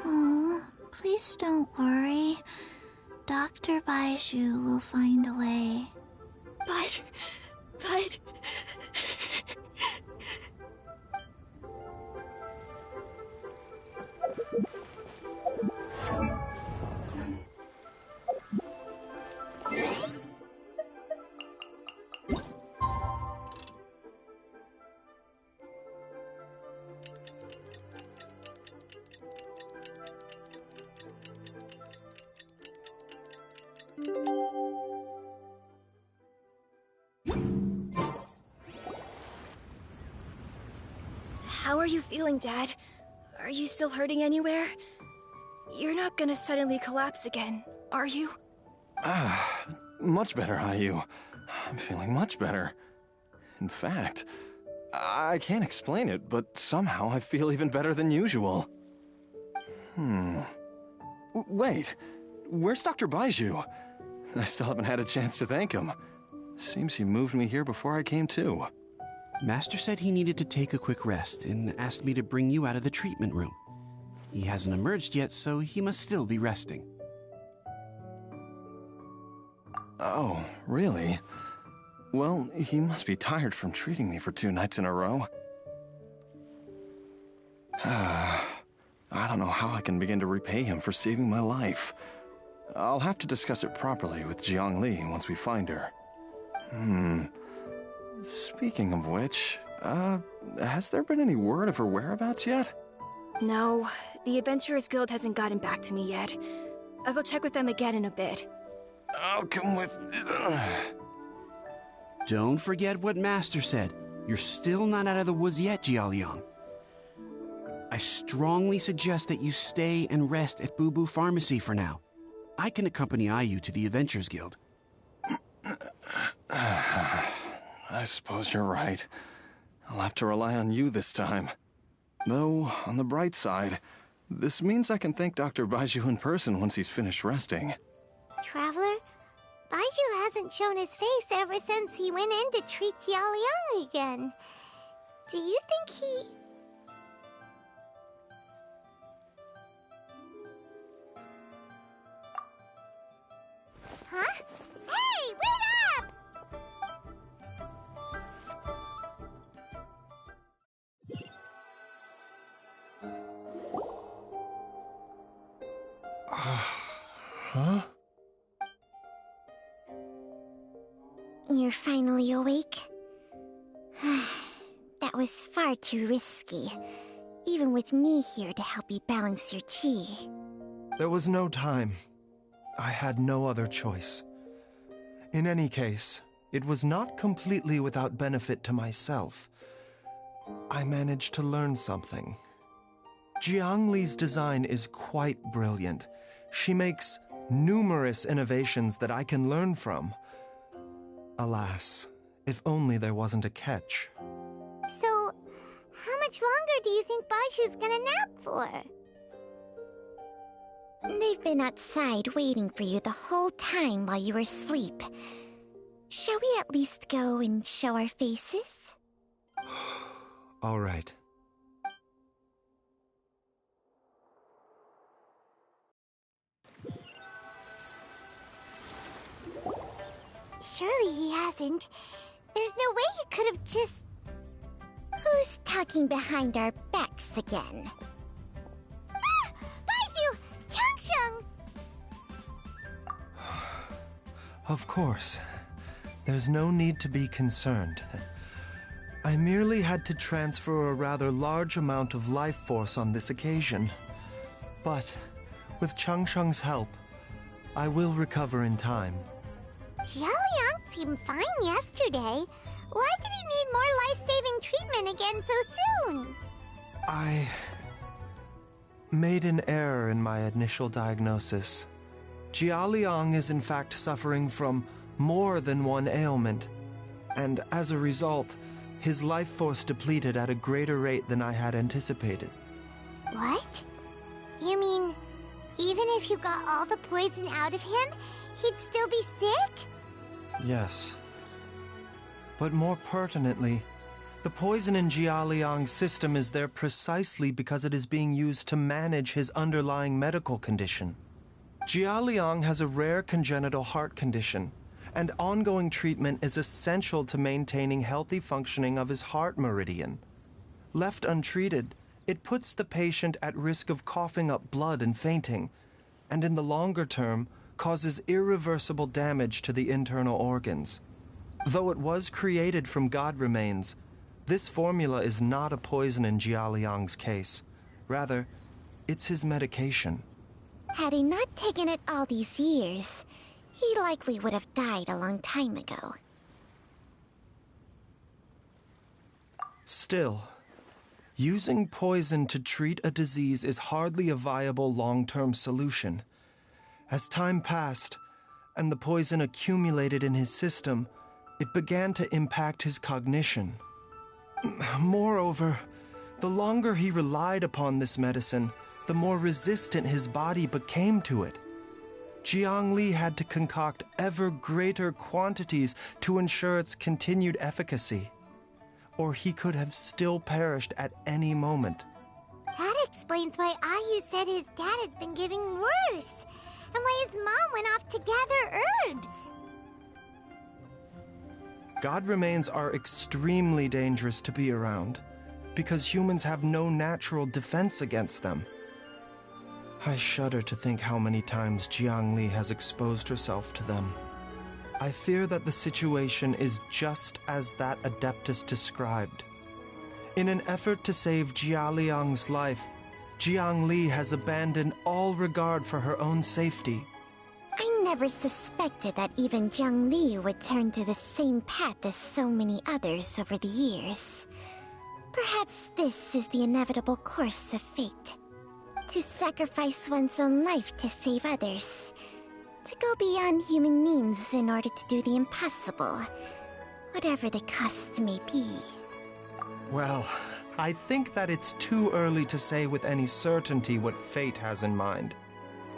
Oh, please don't worry. Dr. Baizhu will find a way. But... How are you feeling, Dad? Are you still hurting anywhere? You're not gonna suddenly collapse again, are you? Much better, Ayu. I'm feeling much better. In fact, I can't explain it, but somehow I feel even better than usual. Wait, where's Dr. Baizhu? I still haven't had a chance to thank him. Seems he moved me here before I came to. Master said he needed to take a quick rest and asked me to bring you out of the treatment room. He hasn't emerged yet, so he must still be resting. Oh, really? Well, he must be tired from treating me for 2 nights in a row. I don't know how I can begin to repay him for saving my life. I'll have to discuss it properly with Jiang Li once we find her. Speaking of which, has there been any word of her whereabouts yet? No, the Adventurers Guild hasn't gotten back to me yet. I'll go check with them again in a bit. I'll come with... Don't forget what Master said. You're still not out of the woods yet, Jialiang. I strongly suggest that you stay and rest at Boo Boo Pharmacy for now. I can accompany Ayu to the Adventurers Guild. I suppose you're right. I'll have to rely on you this time. Though, on the bright side, this means I can thank Dr. Baizhu in person once he's finished resting. Traveler, Baizhu hasn't shown his face ever since he went in to treat Jialiang again. Do you think he... Huh? Hey, wait up! Huh? You're finally awake? That was far too risky, even with me here to help you balance your chi. There was no time. I had no other choice. In any case, it was not completely without benefit to myself. I managed to learn something. Jiang Li's design is quite brilliant. She makes numerous innovations that I can learn from. Alas, if only there wasn't a catch. So, how much longer do you think Baishu's gonna nap for? They've been outside waiting for you the whole time while you were asleep. Shall we at least go and show our faces? All right. Surely he hasn't. There's no way he could have just... Who's talking behind our backs again? Ah! Baizhu! Changsheng! Of course. There's no need to be concerned. I merely had to transfer a rather large amount of life force on this occasion. But With Changsheng's help, I will recover in time. Jiaoliang seemed fine yesterday. Why did he need more life-saving treatment again so soon? I made an error in my initial diagnosis. Jiaoliang is in fact suffering from more than one ailment, and as a result, his life force depleted at a greater rate than I had anticipated. What? You mean, even if you got all the poison out of him, he'd still be sick? Yes. But more pertinently, the poison in Jiaoliang's system is there precisely because it is being used to manage his underlying medical condition. Jiaoliang has a rare congenital heart condition, and ongoing treatment is essential to maintaining healthy functioning of his heart meridian. Left untreated, it puts the patient at risk of coughing up blood and fainting, and in the longer term, causes irreversible damage to the internal organs. Though it was created from god remains, this formula is not a poison in Jiaoliang's case. Rather, it's his medication. Had he not taken it all these years, he likely would have died a long time ago. Still, using poison to treat a disease is hardly a viable long-term solution. As time passed, and the poison accumulated in his system, it began to impact his cognition. Moreover, the longer he relied upon this medicine, the more resistant his body became to it. Jiang Li had to concoct ever greater quantities to ensure its continued efficacy, or he could have still perished at any moment. That explains why Ayu said his dad has been getting worse, and why his mom went off to gather herbs. God remains are extremely dangerous to be around, because humans have no natural defense against them. I shudder to think how many times Jiang Li has exposed herself to them. I fear that the situation is just as that Adeptus described. In an effort to save Jiaoliang's life, Jiang Li has abandoned all regard for her own safety. I never suspected that even Jiang Li would turn to the same path as so many others over the years. Perhaps this is the inevitable course of fate. To sacrifice one's own life to save others. To go beyond human means in order to do the impossible, whatever the cost may be. Well, I think that it's too early to say with any certainty what fate has in mind.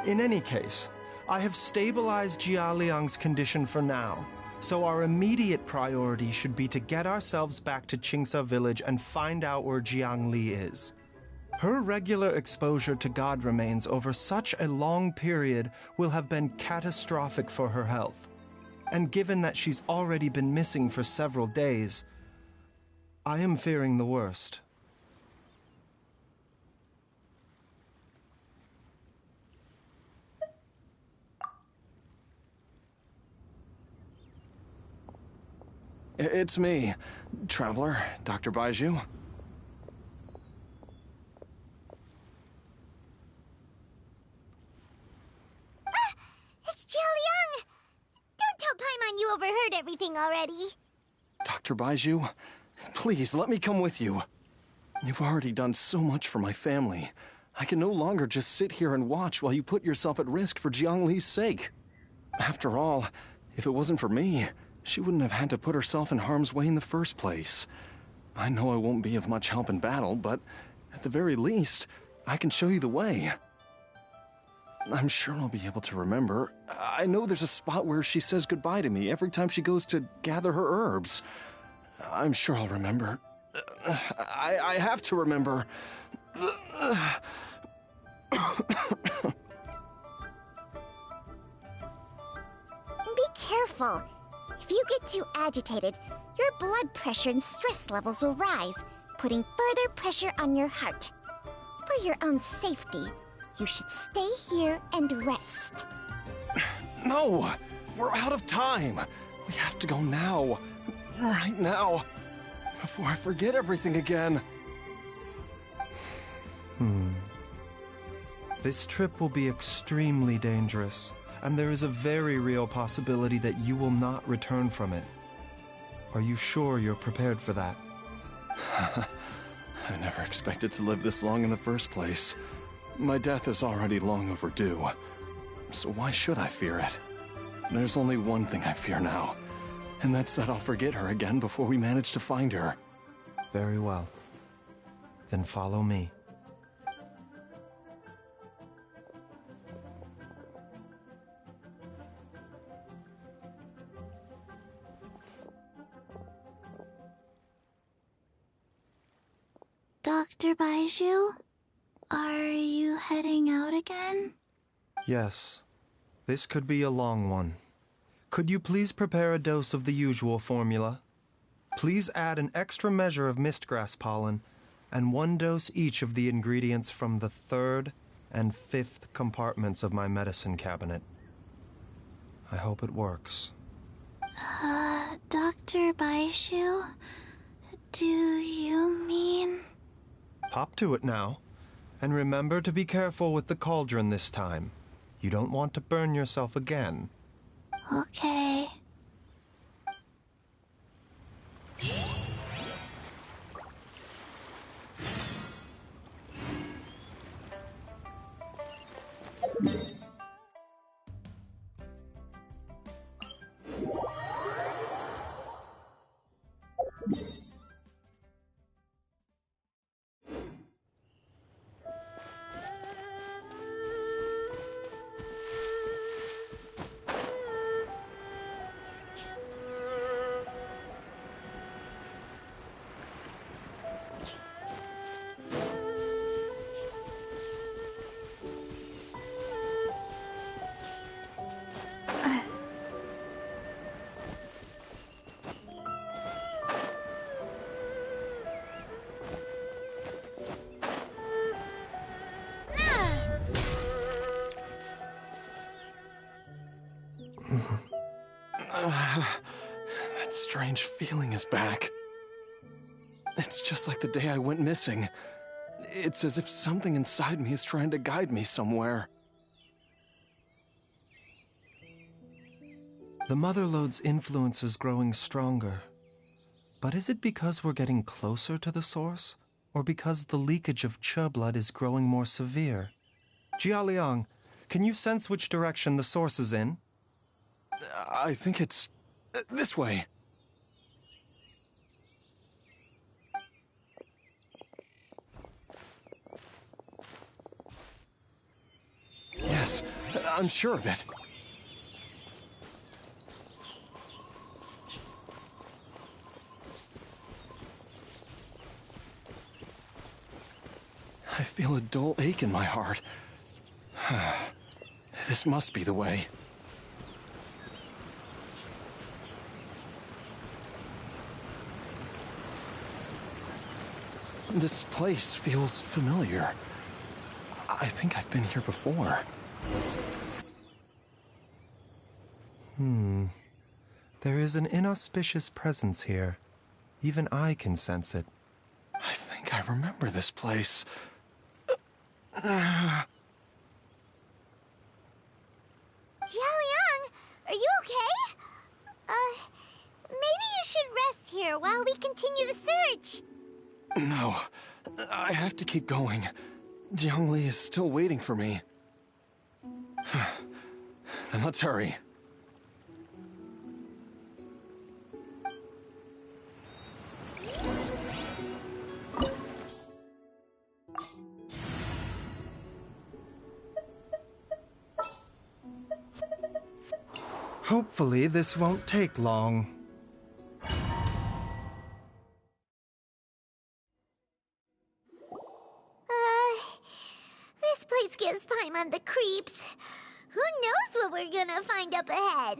In any case, I have stabilized Jiaoliang's condition for now, so our immediate priority should be to get ourselves back to Qingsa village and find out where Jiang Li is. Her regular exposure to god remains over such a long period will have been catastrophic for her health. And given that she's already been missing for several days, I am fearing the worst. It's me, Traveler, Dr. Baizhu. It's Jiaoliang! Don't tell Paimon you overheard everything already. Dr. Baizhu, please let me come with you. You've already done so much for my family. I can no longer just sit here and watch while you put yourself at risk for Jiang Li's sake. After all, if it wasn't for me, she wouldn't have had to put herself in harm's way in the first place. I know I won't be of much help in battle, but at the very least, I can show you the way. I'm sure I'll be able to remember. I know there's a spot where she says goodbye to me every time she goes to gather her herbs. I'm sure I'll remember. I have to remember. Be careful. If you get too agitated, your blood pressure and stress levels will rise, putting further pressure on your heart. For your own safety, you should stay here and rest. No! We're out of time! We have to go now. Right now. Before I forget everything again. This trip will be extremely dangerous, and there is a very real possibility that you will not return from it. Are you sure you're prepared for that? I never expected to live this long in the first place. My death is already long overdue. So why should I fear it? There's only one thing I fear now, and that's that I'll forget her again before we manage to find her. Very well. Then follow me. Dr. Baiju, are you heading out again? Yes. This could be a long one. Could you please prepare a dose of the usual formula? Please add an extra measure of mistgrass pollen and 1 dose each of the ingredients from the 3rd and 5th compartments of my medicine cabinet. I hope it works. Dr. Baiju, do you mean... Hop to it now. And remember to be careful with the cauldron this time. You don't want to burn yourself again. Okay. That strange feeling is back. It's just like the day I went missing. It's as if something inside me is trying to guide me somewhere. The Motherlode's influence is growing stronger. But is it because we're getting closer to the source? Or because the leakage of Che blood is growing more severe? Jialiang, can you sense which direction the source is in? I think it's... this way. Yes, I'm sure of it. I feel a dull ache in my heart. This must be the way. This place feels familiar. I think I've been here before. There is an inauspicious presence here. Even I can sense it. I think I remember this place. Jialiang, are you okay? Maybe you should rest here while we continue the search. No, I have to keep going. Jiangli is still waiting for me. Then let's hurry. Hopefully this won't take long. This place gives Paimon the creeps. Who knows what we're gonna find up ahead?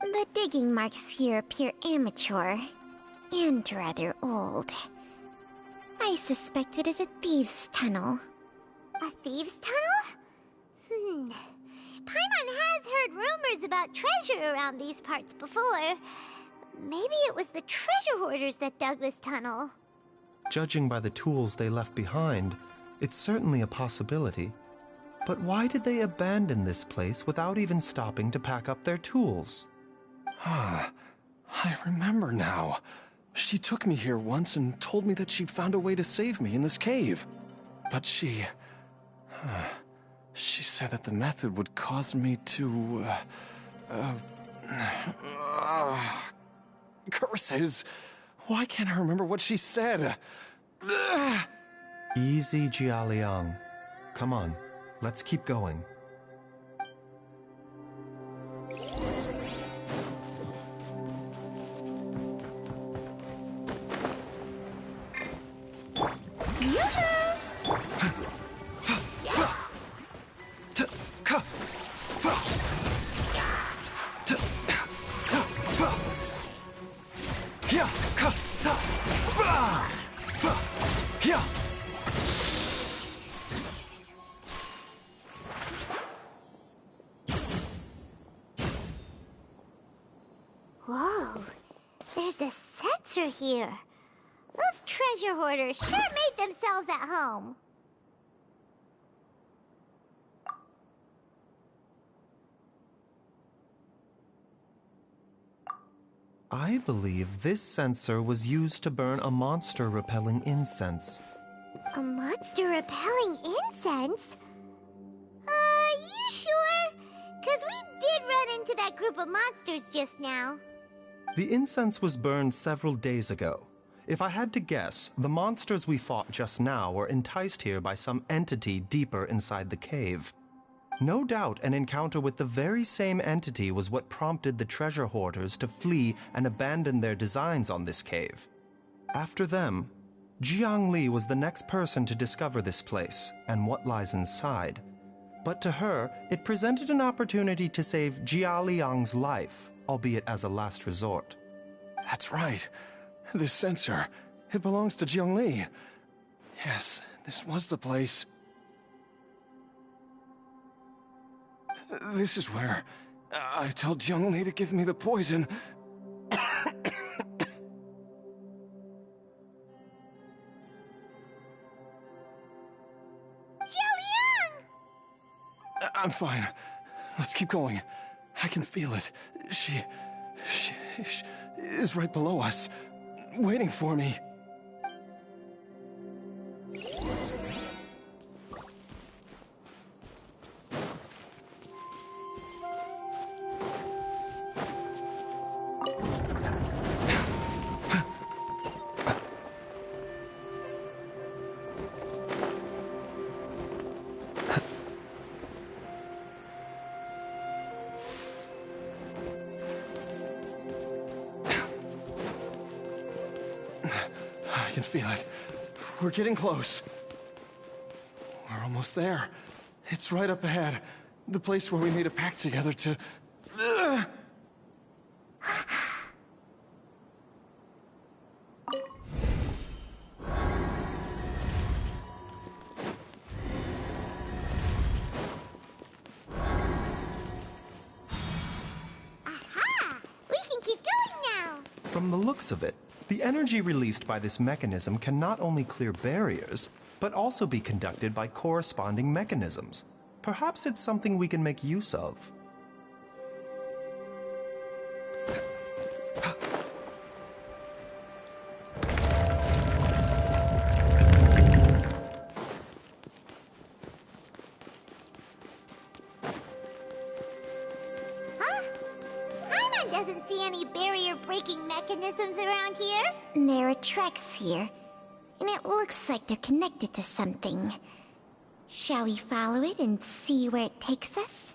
The digging marks here appear amateur and rather old. I suspect it is a thieves' tunnel. A thieves' tunnel? Paimon has heard rumors about treasure around these parts before. Maybe it was the treasure hoarders that dug this tunnel. Judging by the tools they left behind, it's certainly a possibility. But why did they abandon this place without even stopping to pack up their tools? I remember now. She took me here once and told me that she'd found a way to save me in this cave. But she said that the method would cause me to, curses. Why can't I remember what she said? Easy, Jialiang. Come on, let's keep going. Whoa, there's a sensor here. Those treasure hoarders sure made themselves at home. I believe this sensor was used to burn a monster-repelling incense. A monster repelling incense? You sure? 'Cause we did run into that group of monsters just now. The incense was burned several days ago. If I had to guess, the monsters we fought just now were enticed here by some entity deeper inside the cave. No doubt an encounter with the very same entity was what prompted the treasure hoarders to flee and abandon their designs on this cave. After them, Jiang Li was the next person to discover this place and what lies inside. But to her, it presented an opportunity to save Jia Liang's life, albeit as a last resort. That's right. This sensor, it belongs to Jiang Li. Yes, this was the place. This is where I told Jiang Li to give me the poison. I'm fine. Let's keep going. I can feel it. She is right below us, waiting for me. I can feel it. We're getting close. We're almost there. It's right up ahead. The place where we made a pact together to... Aha! We can keep going now. From the looks of it, the energy released by this mechanism can not only clear barriers, but also be conducted by corresponding mechanisms. Perhaps it's something we can make use of. Huh? Paimon doesn't see any barrier-breaking mechanisms around here. There are tracks here, and it looks like they're connected to something. Shall we follow it and see where it takes us?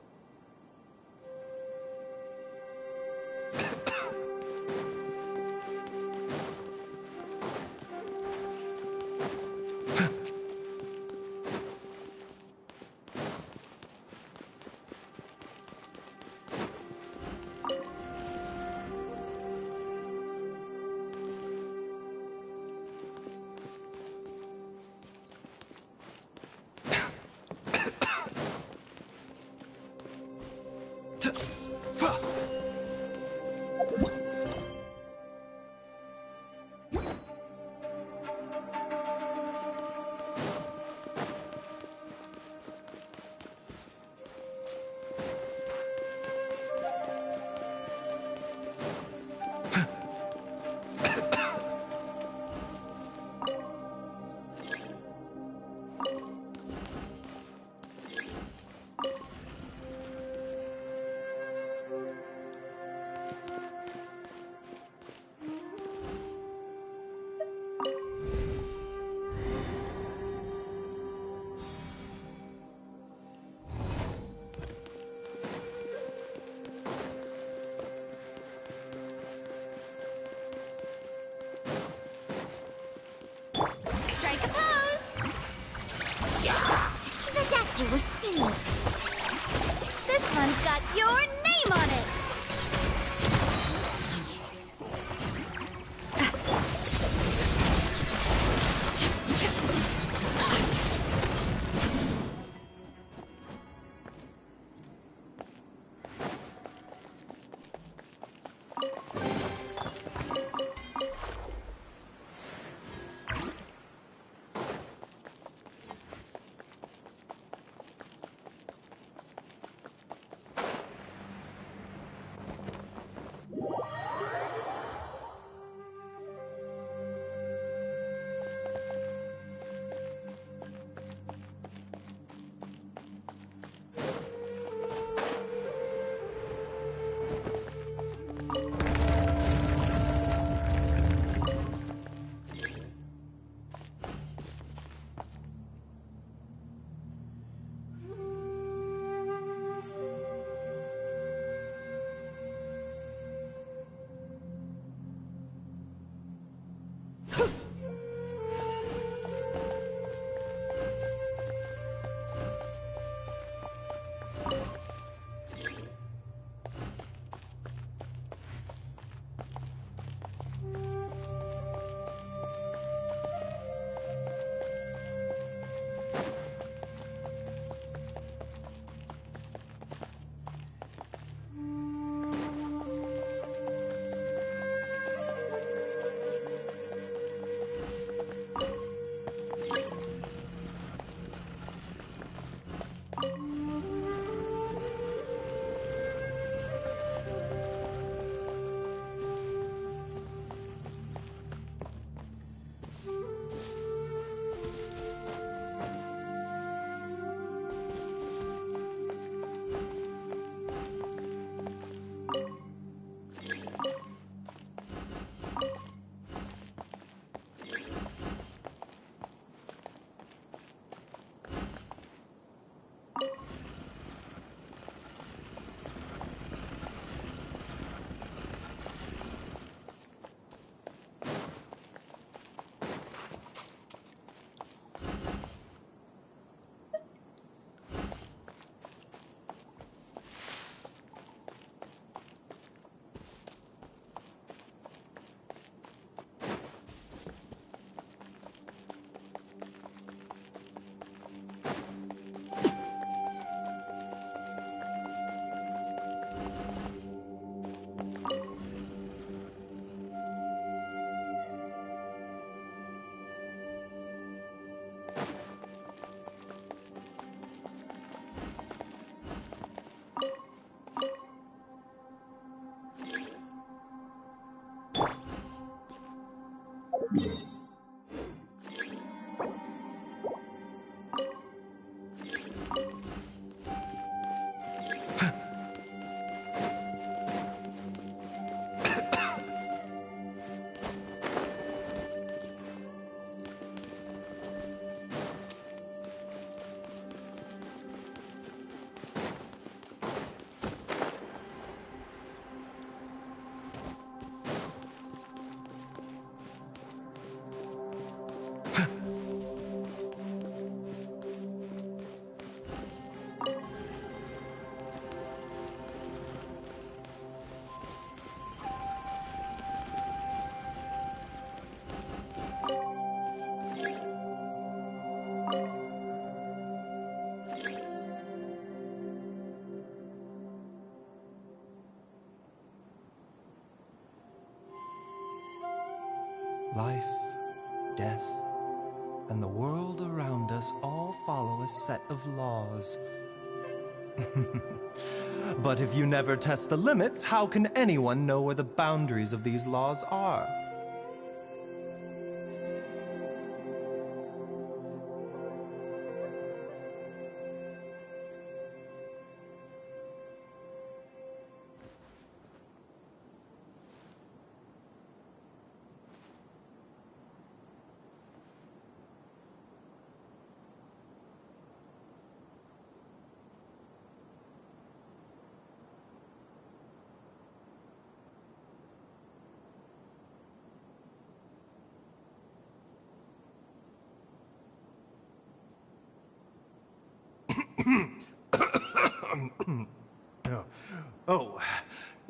got your name on it! Life, death, and the world around us all follow a set of laws. But if you never test the limits, how can anyone know where the boundaries of these laws are?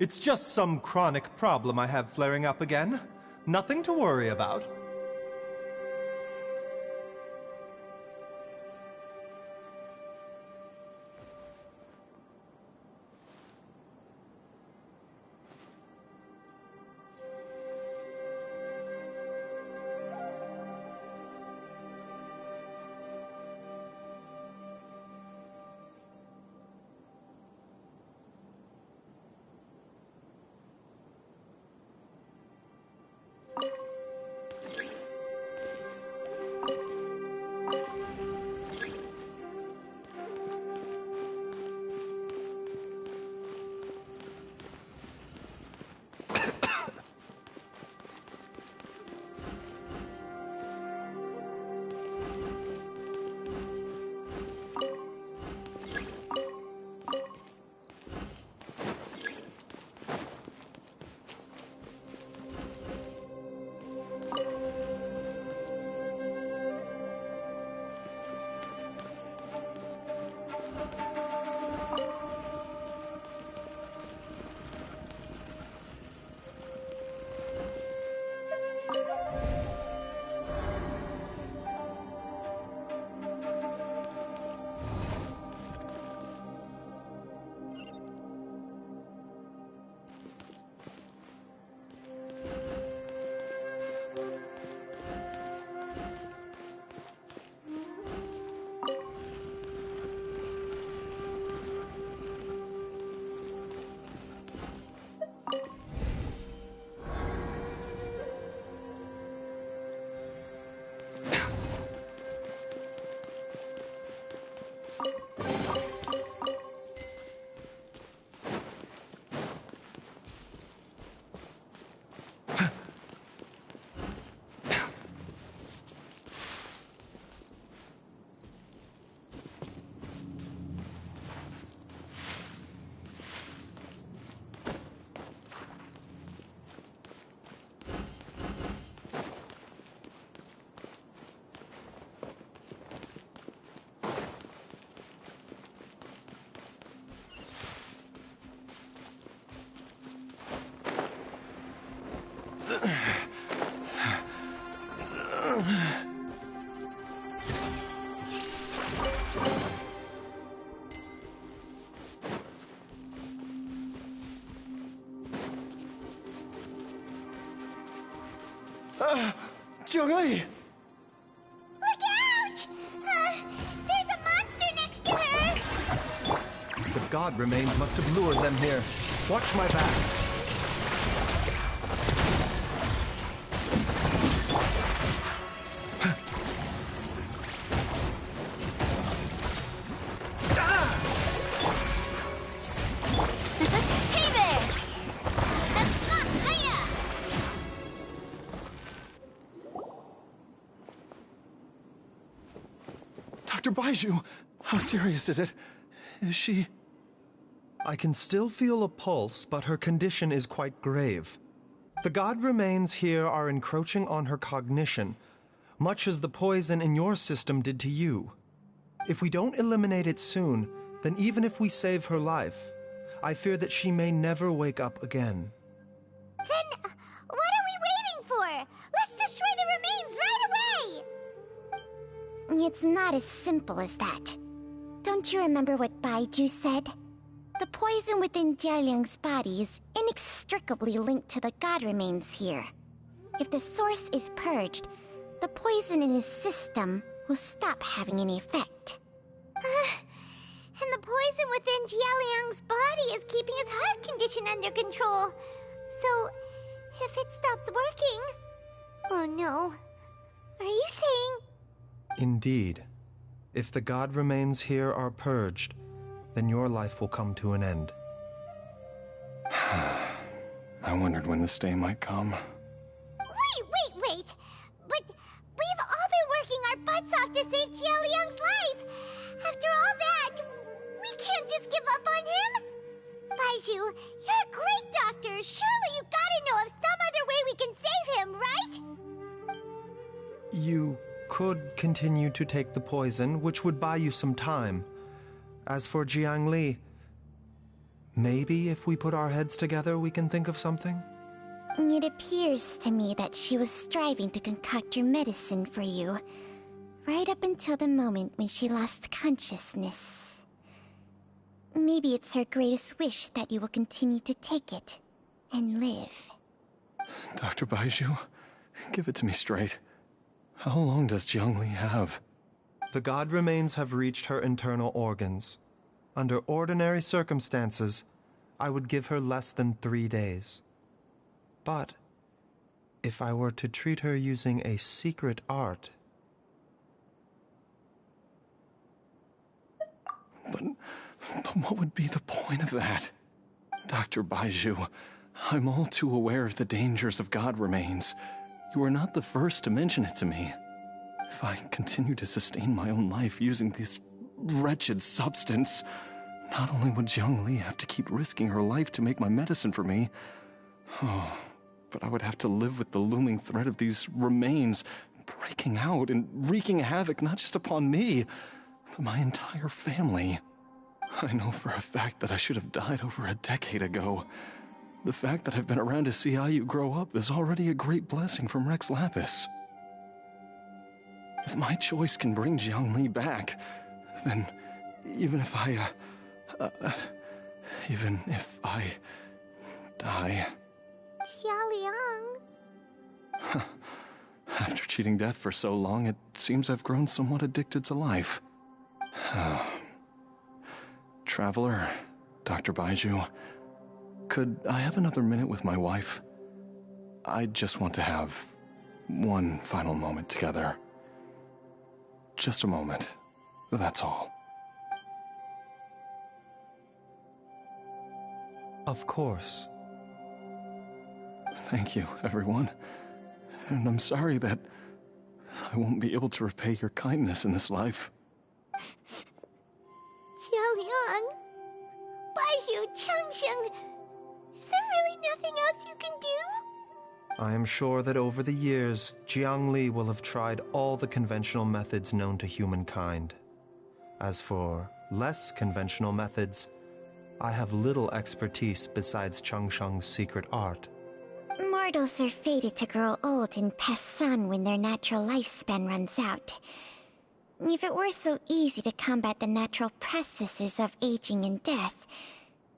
It's just some chronic problem I have flaring up again. Nothing to worry about. Zhongli! Look out! There's a monster next to her! The god remains must have lured them here. Watch my back. Dr. Baiju, how serious is it? Is she... I can still feel a pulse, but her condition is quite grave. The god remains here are encroaching on her cognition, much as the poison in your system did to you. If we don't eliminate it soon, then even if we save her life, I fear that she may never wake up again. Then, what are we waiting for? Let's destroy the remains right away! It's not as simple as that. Don't you remember what Baiju said? The poison within Jialiang's body is inextricably linked to the god remains here. If the source is purged, the poison in his system will stop having any effect. And the poison within Jialiang's body is keeping his heart condition under control. So, if it stops working... Oh no. Are you saying... Indeed. If the god remains here are purged, then your life will come to an end. I wondered when this day might come. Wait! But we've all been working our butts off to save Jialiang's life! After all that, we can't just give up on him! Baiju, you're a great doctor! Surely you gotta know of some other way we can save him, right? You could continue to take the poison, which would buy you some time. As for Jiang Li, Maybe if we put our heads together, we can think of something? It appears to me that she was striving to concoct your medicine for you, right up until the moment when she lost consciousness. Maybe it's her greatest wish that you will continue to take it and live. Dr. Baizhu, give it to me straight. How long does Jiangli have? The god remains have reached her internal organs. Under ordinary circumstances, I would give her less than 3 days. But if I were to treat her using a secret art... But what would be the point of that? Dr. Baizhu, I'm all too aware of the dangers of god remains. You are not the first to mention it to me. If I continue to sustain my own life using this wretched substance, not only would Jiangli have to keep risking her life to make my medicine for me, but I would have to live with the looming threat of these remains breaking out and wreaking havoc not just upon me, but my entire family. I know for a fact that I should have died over a decade ago. The fact that I've been around to see how you grow up is already a great blessing from Rex Lapis. If my choice can bring Jiangli back, then even if I die... Jialiang. After cheating death for so long, it seems I've grown somewhat addicted to life. Traveler, Dr. Baizhu, could I have another minute with my wife? I just want to have one final moment together. Just a moment, that's all. Of course. Thank you, everyone. And I'm sorry that I won't be able to repay your kindness in this life. Jialiang. Baizhu, Changsheng. Is there really nothing else you can do? I am sure that over the years, Jiangli will have tried all the conventional methods known to humankind. As for less conventional methods, I have little expertise besides Changsheng's secret art. Mortals are fated to grow old and pass on when their natural lifespan runs out. If it were so easy to combat the natural processes of aging and death,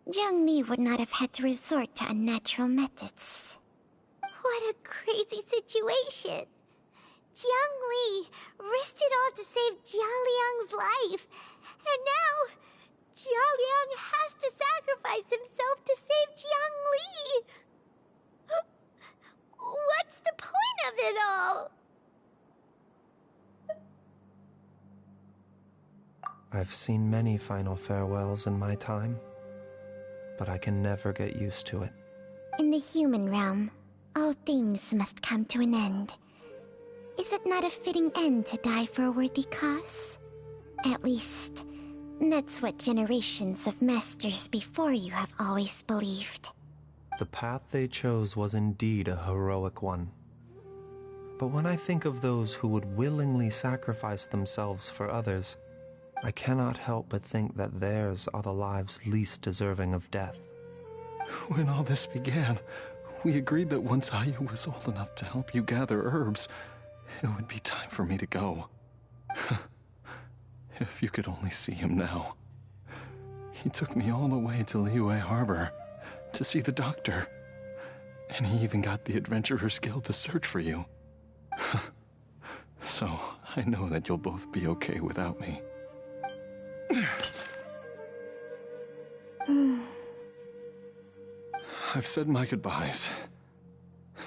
Jiangli would not have had to resort to unnatural methods. What a crazy situation! Jiangli risked it all to save Jialiang's life, and now Jialiang has to sacrifice himself to save Jiangli! What's the point of it all? I've seen many final farewells in my time, but I can never get used to it. In the human realm, all things must come to an end. Is it not a fitting end to die for a worthy cause? At least, that's what generations of masters before you have always believed. The path they chose was indeed a heroic one. But when I think of those who would willingly sacrifice themselves for others, I cannot help but think that theirs are the lives least deserving of death. When all this began, we agreed that once Ayu was old enough to help you gather herbs, it would be time for me to go. If you could only see him now. He took me all the way to Liyue Harbor to see the doctor, and he even got the Adventurers Guild to search for you. So, I know that you'll both be okay without me. I've said my goodbyes.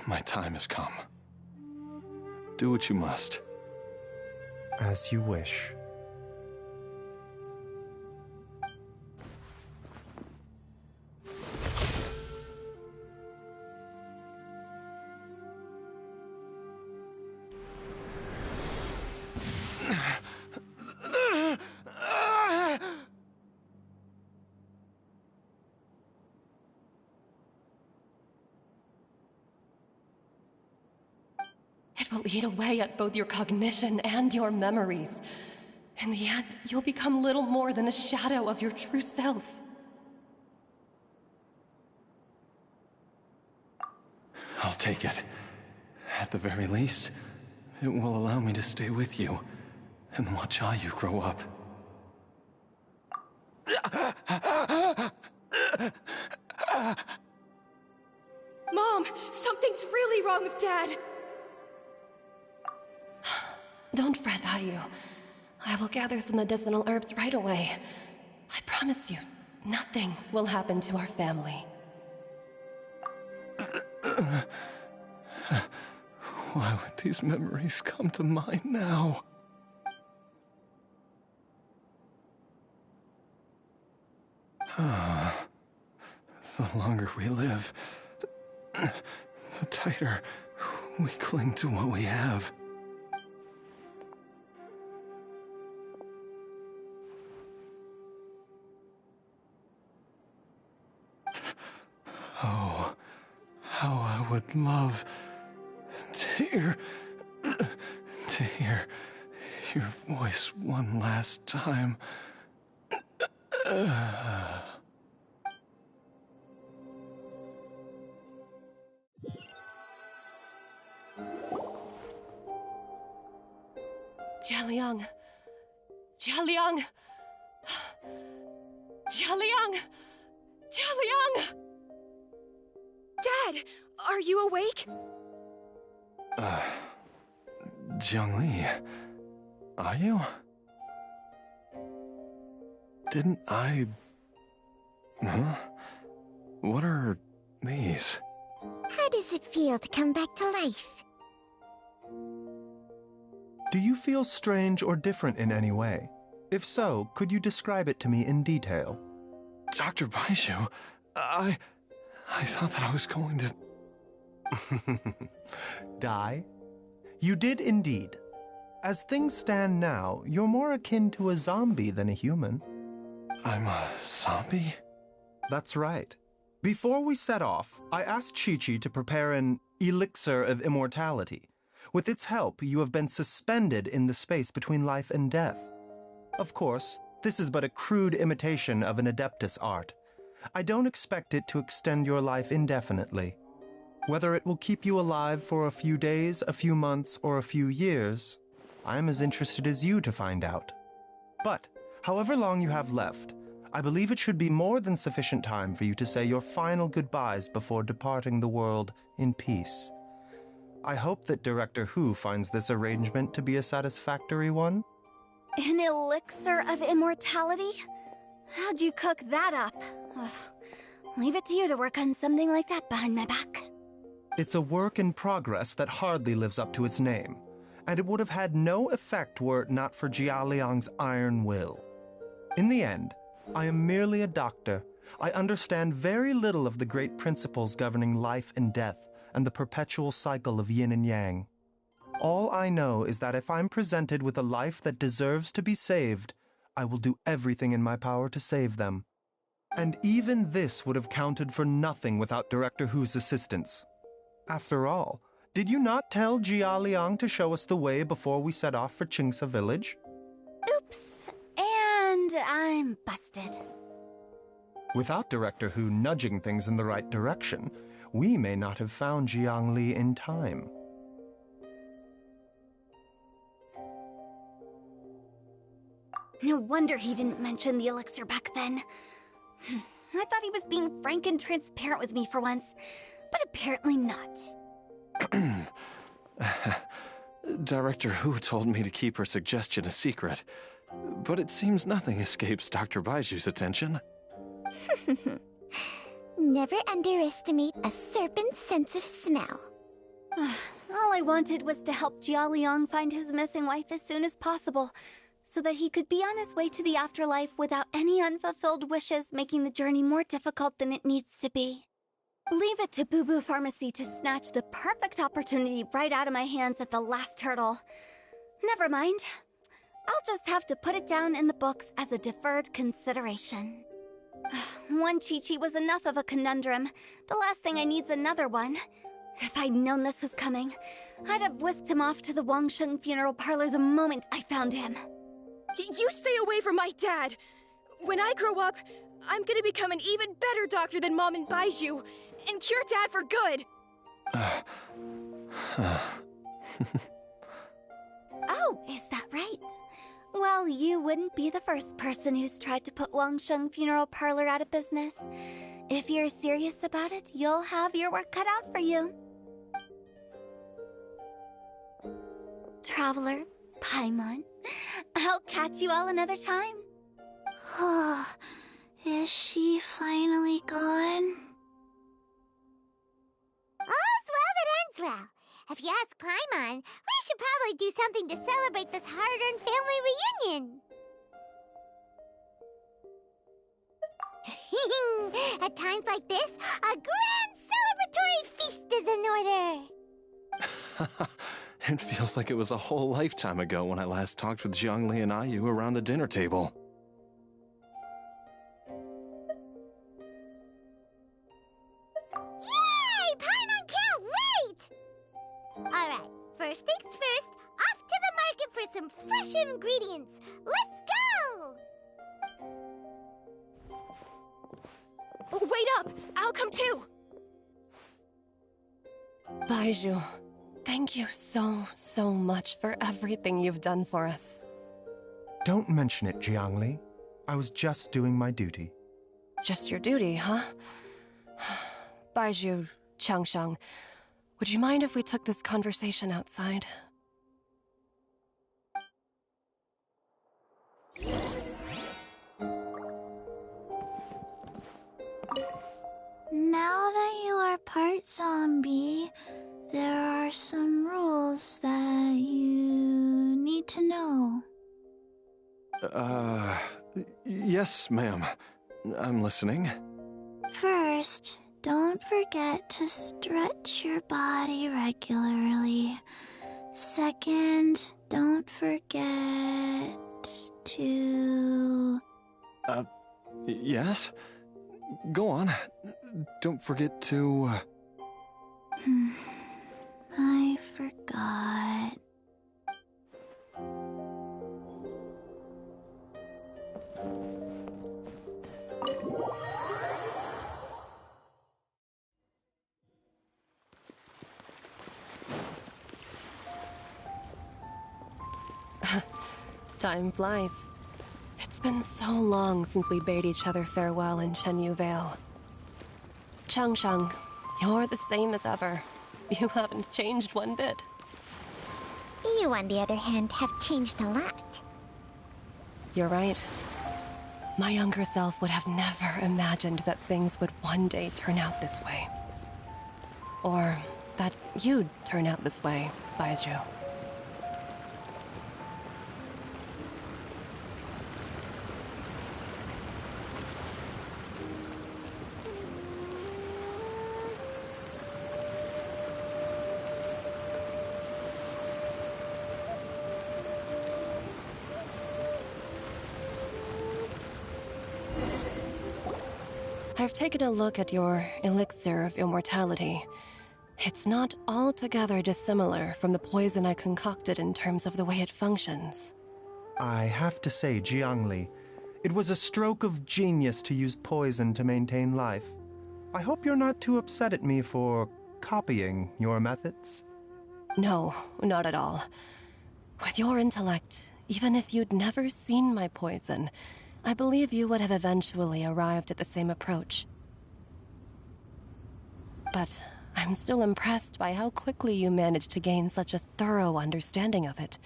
My time has come. Do what you must. As you wish. It will eat away at both your cognition and your memories. In the end, you'll become little more than a shadow of your true self. I'll take it. At the very least, it will allow me to stay with you and watch how you grow up. Mom, something's really wrong with Dad. Don't fret, Ayu. I will gather some medicinal herbs right away. I promise you, nothing will happen to our family. Why would these memories come to mind now? The longer we live, the tighter we cling to what we have. Oh, how I would love to hear your voice one last time. Jialiang! Jialiang! Jialiang! Jialiang! Dad, are you awake? Jiangli, are you? Didn't I... Huh? What are these? How does it feel to come back to life? Do you feel strange or different in any way? If so, could you describe it to me in detail? Dr. Baizhu, I thought that I was going to... Die? You did indeed. As things stand now, you're more akin to a zombie than a human. I'm a zombie? That's right. Before we set off, I asked Chi-Chi to prepare an elixir of immortality. With its help, you have been suspended in the space between life and death. Of course, this is but a crude imitation of an Adeptus art. I don't expect it to extend your life indefinitely. Whether it will keep you alive for a few days, a few months, or a few years, I'm as interested as you to find out. But, however long you have left, I believe it should be more than sufficient time for you to say your final goodbyes before departing the world in peace. I hope that Director Hu finds this arrangement to be a satisfactory one. An elixir of immortality? How'd you cook that up? Ugh. Leave it to you to work on something like that behind my back. It's a work in progress that hardly lives up to its name, and it would have had no effect were it not for Jialiang's iron will. In the end, I am merely a doctor. I understand very little of the great principles governing life and death and the perpetual cycle of yin and yang. All I know is that if I'm presented with a life that deserves to be saved, I will do everything in my power to save them. And even this would have counted for nothing without Director Hu's assistance. After all, did you not tell Jialiang to show us the way before we set off for Qingce village? Oops. And I'm busted. Without Director Hu nudging things in the right direction, we may not have found Jiangli in time. No wonder he didn't mention the elixir back then. I thought he was being frank and transparent with me for once, but apparently not. Director Hu told me to keep her suggestion a secret, but it seems nothing escapes Dr. Baiju's attention. Never underestimate a serpent's sense of smell. All I wanted was to help Jialiang find his missing wife as soon as possible, so that he could be on his way to the afterlife without any unfulfilled wishes making the journey more difficult than it needs to be. Leave it to Boo Boo Pharmacy to snatch the perfect opportunity right out of my hands at the last hurdle. Never mind. I'll just have to put it down in the books as a deferred consideration. One Chi-Chi was enough of a conundrum. The last thing I need's another one. If I'd known this was coming, I'd have whisked him off to the Wangsheng funeral parlor the moment I found him. You stay away from my dad! When I grow up, I'm gonna become an even better doctor than Mom and Baizhu, and cure Dad for good! Oh, is that right? Well, you wouldn't be the first person who's tried to put Wangsheng Funeral Parlor out of business. If you're serious about it, you'll have your work cut out for you. Traveler, Paimon, I'll catch you all another time. Is she finally gone? All's well that ends well. If you ask Paimon, we should probably do something to celebrate this hard-earned family reunion. At times like this, a grand celebratory feast is in order. It feels like it was a whole lifetime ago when I last talked with Zhongli and Ayu around the dinner table. Yay! Paimon can't wait! Alright, first things first, off to the market for some fresh ingredients. Let's go! Wait up! I'll come too! Baizhu, thank you so much for everything you've done for us. Don't mention it, Jiangli. I was just doing my duty. Just your duty, huh? Baizhu, Changsheng, would you mind if we took this conversation outside? Now that you are part zombie, there are some rules that you need to know. Yes, ma'am. I'm listening. First, don't forget to stretch your body regularly. Second, don't forget to... Yes? Go on. Don't forget to... I forgot. Time flies. It's been so long since we bade each other farewell in Chenyu Vale. Changsheng, you're the same as ever. You haven't changed one bit. You, on the other hand, have changed a lot. You're right. My younger self would have never imagined that things would one day turn out this way. Or that you'd turn out this way, Baizhu. I've taken a look at your elixir of immortality. It's not altogether dissimilar from the poison I concocted in terms of the way it functions. I have to say, Jiangli, it was a stroke of genius to use poison to maintain life. I hope you're not too upset at me for copying your methods. No, not at all. With your intellect, even if you'd never seen my poison, I believe you would have eventually arrived at the same approach. But I'm still impressed by how quickly you managed to gain such a thorough understanding of it.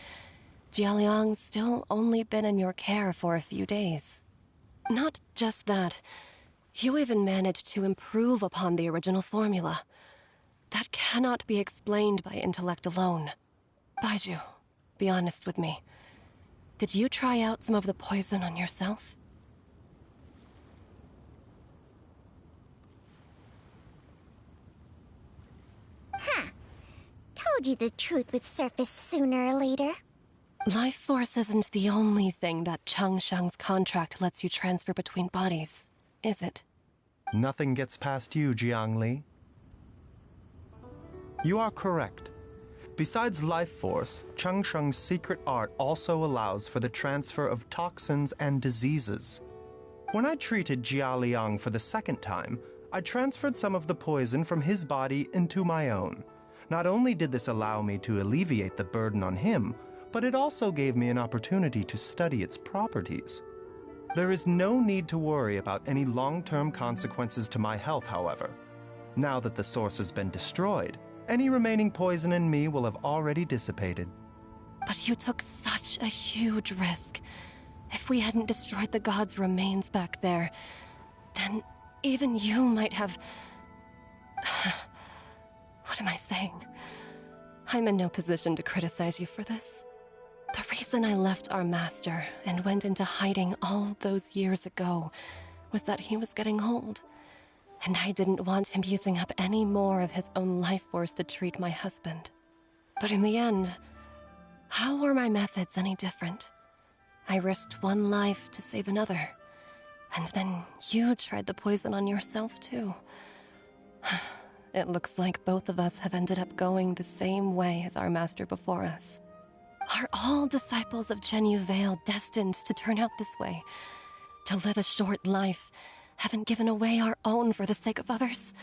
Jialiang's still only been in your care for a few days. Not just that, you even managed to improve upon the original formula. That cannot be explained by intellect alone. Baizhu, be honest with me. Did you try out some of the poison on yourself? Told you the truth would surface sooner or later. Life force isn't the only thing that Changsheng's contract lets you transfer between bodies, is it? Nothing gets past you, Jiangli. You are correct. Besides life force, Changsheng's secret art also allows for the transfer of toxins and diseases. When I treated Jia Liang for the second time, I transferred some of the poison from his body into my own. Not only did this allow me to alleviate the burden on him, but it also gave me an opportunity to study its properties. There is no need to worry about any long-term consequences to my health, however. Now that the source has been destroyed, any remaining poison in me will have already dissipated. But you took such a huge risk. If we hadn't destroyed the god's remains back there, then even you might have... What am I saying? I'm in no position to criticize you for this. The reason I left our master and went into hiding all those years ago was that he was getting old, and I didn't want him using up any more of his own life force to treat my husband. But in the end, how were my methods any different? I risked one life to save another, and then you tried the poison on yourself too. It looks like both of us have ended up going the same way as our master before us. Are all disciples of Chenyu Vale destined to turn out this way? To live a short life, having given away our own for the sake of others?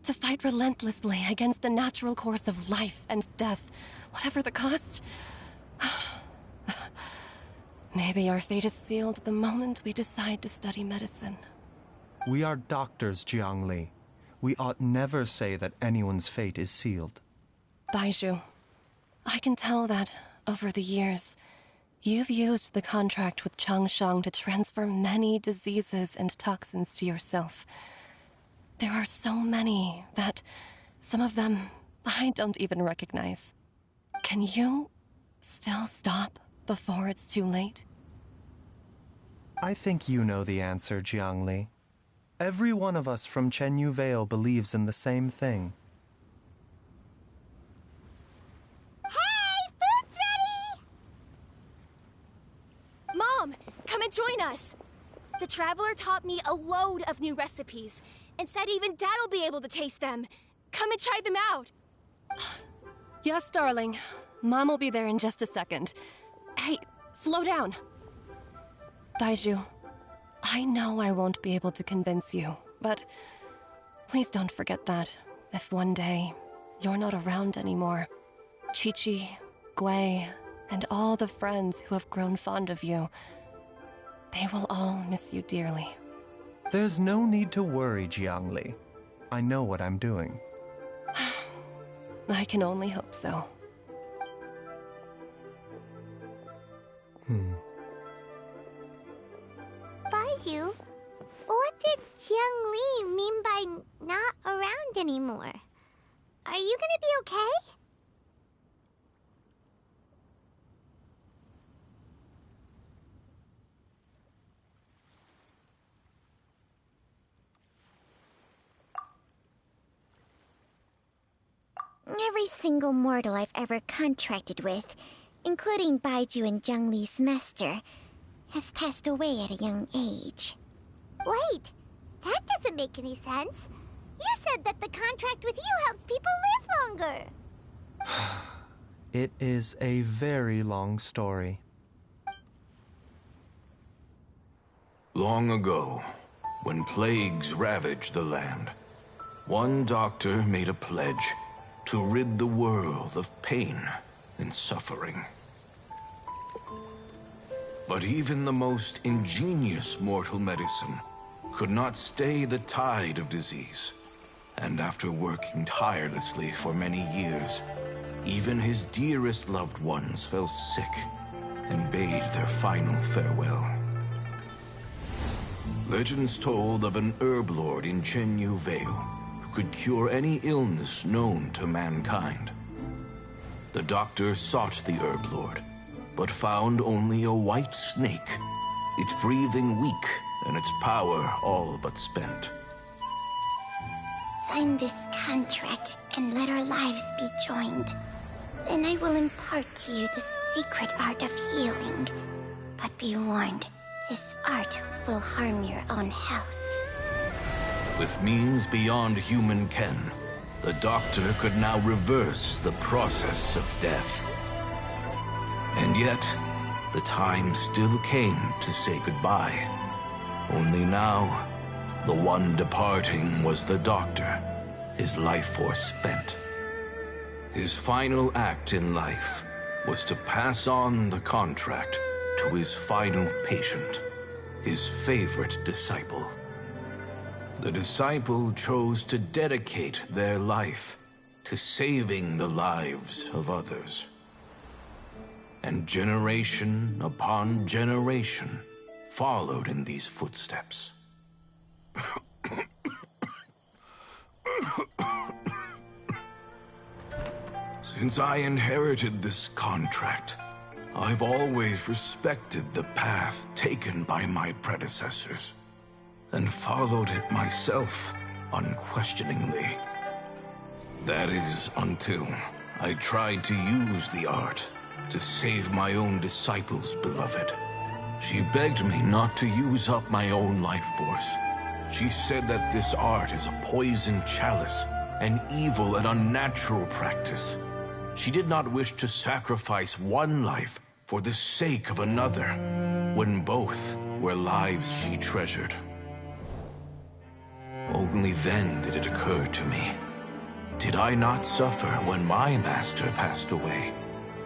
To fight relentlessly against the natural course of life and death, whatever the cost? Maybe our fate is sealed the moment we decide to study medicine. We are doctors, Jiangli. We ought never say that anyone's fate is sealed. Baizhu, I can tell that, over the years, you've used the contract with Changshang to transfer many diseases and toxins to yourself. There are so many that, some of them, I don't even recognize. Can you still stop before it's too late? I think you know the answer, Jiangli. Every one of us from Chenyu Vale believes in the same thing. Hey, food's ready! Mom, come and join us. The Traveler taught me a load of new recipes, and said even Dad'll be able to taste them. Come and try them out. Yes, darling. Mom will be there in just a second. Hey, slow down. Baizhu, I know I won't be able to convince you, but please don't forget that if one day you're not around anymore, Qiqi, Gui, and all the friends who have grown fond of you, they will all miss you dearly. There's no need to worry, Jiangli. I know what I'm doing. I can only hope so. Baizhu, what did Jiang Li mean by not around anymore? Are you gonna be okay? Every single mortal I've ever contracted with, including Baizhu and Zhang Li's master, has passed away at a young age. Wait, that doesn't make any sense. You said that the contract with you helps people live longer. It is a very long story. Long ago, when plagues ravaged the land, one doctor made a pledge to rid the world of pain and suffering. But even the most ingenious mortal medicine could not stay the tide of disease. And after working tirelessly for many years, even his dearest loved ones fell sick and bade their final farewell. Legends told of an herb lord in Chenyu Vale who could cure any illness known to mankind. The doctor sought the herb lord, but found only a white snake, its breathing weak and its power all but spent. Sign this contract and let our lives be joined. Then I will impart to you the secret art of healing. But be warned, this art will harm your own health. With means beyond human ken, the doctor could now reverse the process of death. And yet, the time still came to say goodbye. Only now, The one departing was the doctor, his life force spent. His final act in life was to pass on the contract to his final patient, his favorite disciple. The disciple chose to dedicate their life to saving the lives of others. And generation upon generation followed in these footsteps. Since I inherited this contract, I've always respected the path taken by my predecessors, and followed it myself unquestioningly. That is, until I tried to use the art to save my own disciple's beloved. She begged me not to use up my own life force. She said that this art is a poison chalice, an evil and unnatural practice. She did not wish to sacrifice one life for the sake of another, when both were lives she treasured. Only then did it occur to me. Did I not suffer when my master passed away,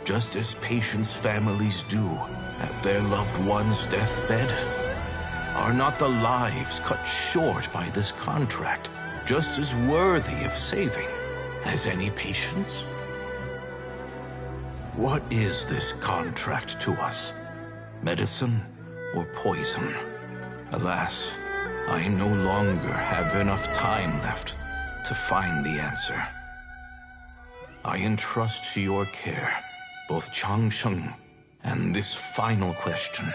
just as patients' families do at their loved one's deathbed? Are not the lives cut short by this contract just as worthy of saving as any patients? What is this contract to us? Medicine or poison? Alas, I no longer have enough time left to find the answer. I entrust to your care both Changsheng and this final question.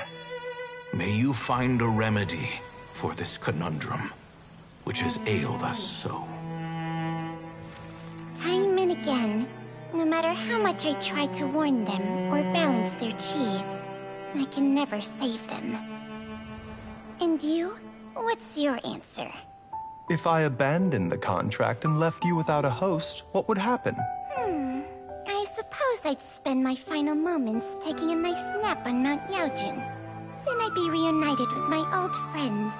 May you find a remedy for this conundrum, which has ailed us so. Time and again, no matter how much I try to warn them or balance their chi, I can never save them. And you? What's your answer? If I abandoned the contract and left you without a host, what would happen? I suppose I'd spend my final moments taking a nice nap on Mount Yaojun. Then I'd be reunited with my old friends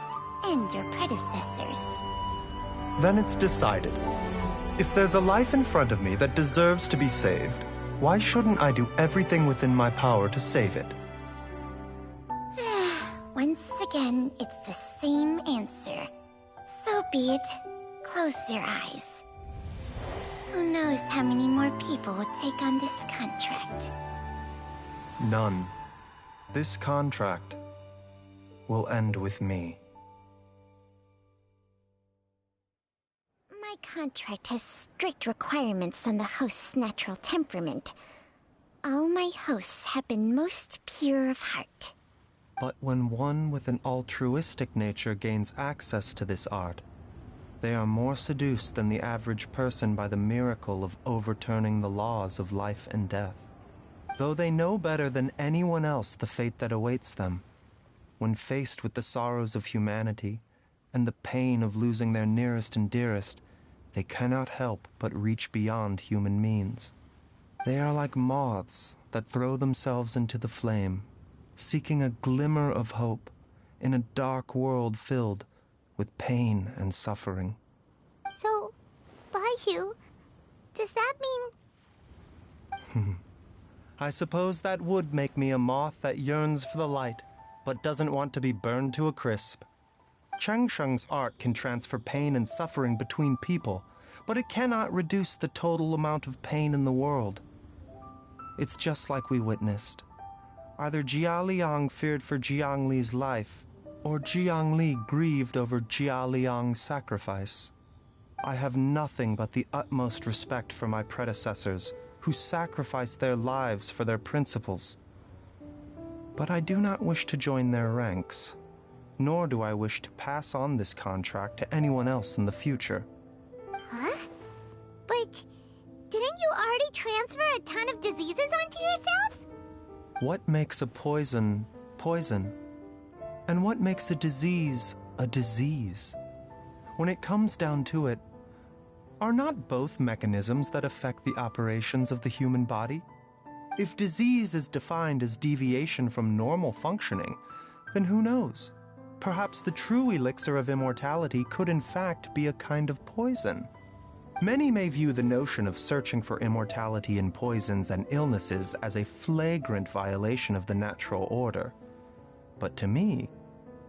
and your predecessors. Then it's decided. If there's a life in front of me that deserves to be saved, why shouldn't I do everything within my power to save it? Once again, it's the same answer. So be it. Close your eyes. Who knows how many more people will take on this contract? None. This contract will end with me. My contract has strict requirements on the host's natural temperament. All my hosts have been most pure of heart. But when one with an altruistic nature gains access to this art, they are more seduced than the average person by the miracle of overturning the laws of life and death. Though they know better than anyone else the fate that awaits them, when faced with the sorrows of humanity and the pain of losing their nearest and dearest, they cannot help but reach beyond human means. They are like moths that throw themselves into the flame, seeking a glimmer of hope in a dark world filled with pain and suffering. So, Baiyu, does that mean... I suppose that would make me a moth that yearns for the light, but doesn't want to be burned to a crisp. Changsheng's art can transfer pain and suffering between people, but it cannot reduce the total amount of pain in the world. It's just like we witnessed. Either Jia Liang feared for Jiang Li's life, or Jiang Li grieved over Jia Liang's sacrifice. I have nothing but the utmost respect for my predecessors, who sacrificed their lives for their principles. But I do not wish to join their ranks, nor do I wish to pass on this contract to anyone else in the future. Huh? But didn't you already transfer a ton of diseases onto yourself? What makes a poison, poison? And what makes a disease a disease? When it comes down to it, are not both mechanisms that affect the operations of the human body? If disease is defined as deviation from normal functioning, then who knows? Perhaps the true elixir of immortality could in fact be a kind of poison. Many may view the notion of searching for immortality in poisons and illnesses as a flagrant violation of the natural order. But to me,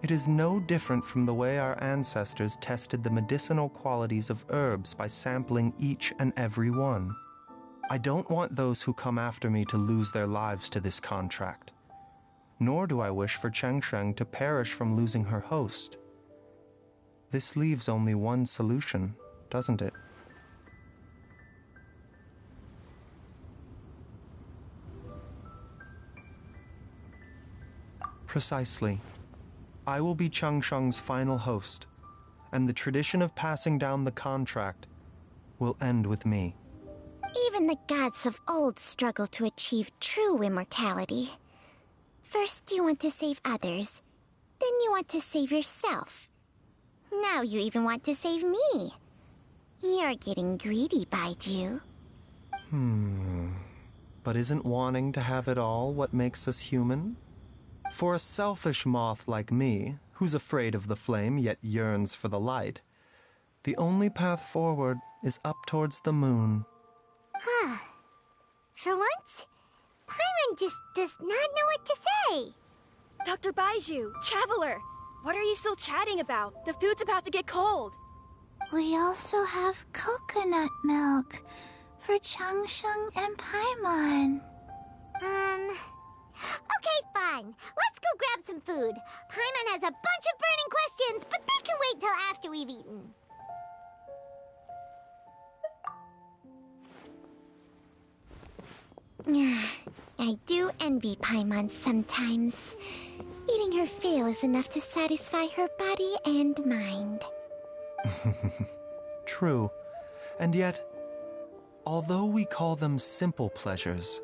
it is no different from the way our ancestors tested the medicinal qualities of herbs by sampling each and every one. I don't want those who come after me to lose their lives to this contract. Nor do I wish for Chengsheng to perish from losing her host. This leaves only one solution, doesn't it? Precisely. I will be Chengsheng's final host, and the tradition of passing down the contract will end with me. Even the gods of old struggle to achieve true immortality. First you want to save others, then you want to save yourself. Now you even want to save me. You're getting greedy, Baiju. But isn't wanting to have it all what makes us human? For a selfish moth like me, who's afraid of the flame yet yearns for the light, the only path forward is up towards the moon. For once, Paimon just does not know what to say. Dr. Baiju, Traveler, what are you still chatting about? The food's about to get cold. We also have coconut milk for Changsheng and Paimon. Okay, fine. Let's go grab some food. Paimon has a bunch of burning questions, but they can wait till after we've eaten. I do envy Paimon sometimes. Eating her fill is enough to satisfy her body and mind. True. And yet, although we call them simple pleasures,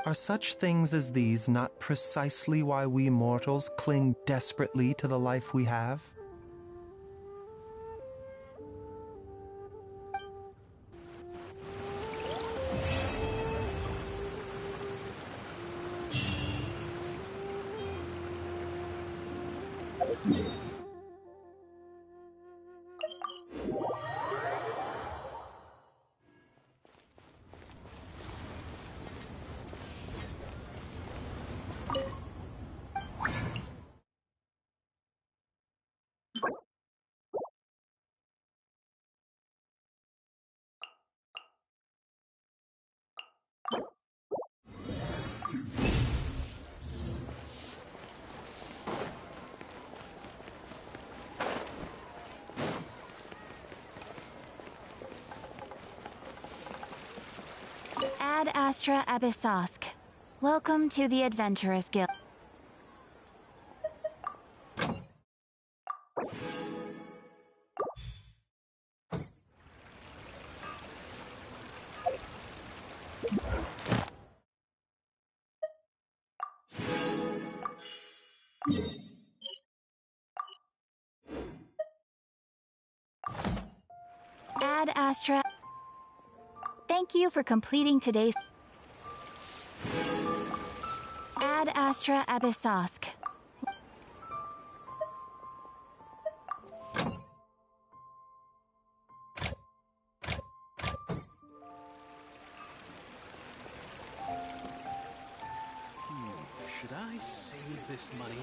are such things as these not precisely why we mortals cling desperately to the life we have? Ad Astra Abyssosk. Welcome to the Adventurers Guild. Ad Astra. Thank you for completing today's Ad Astra Abyssosk. Should I save this money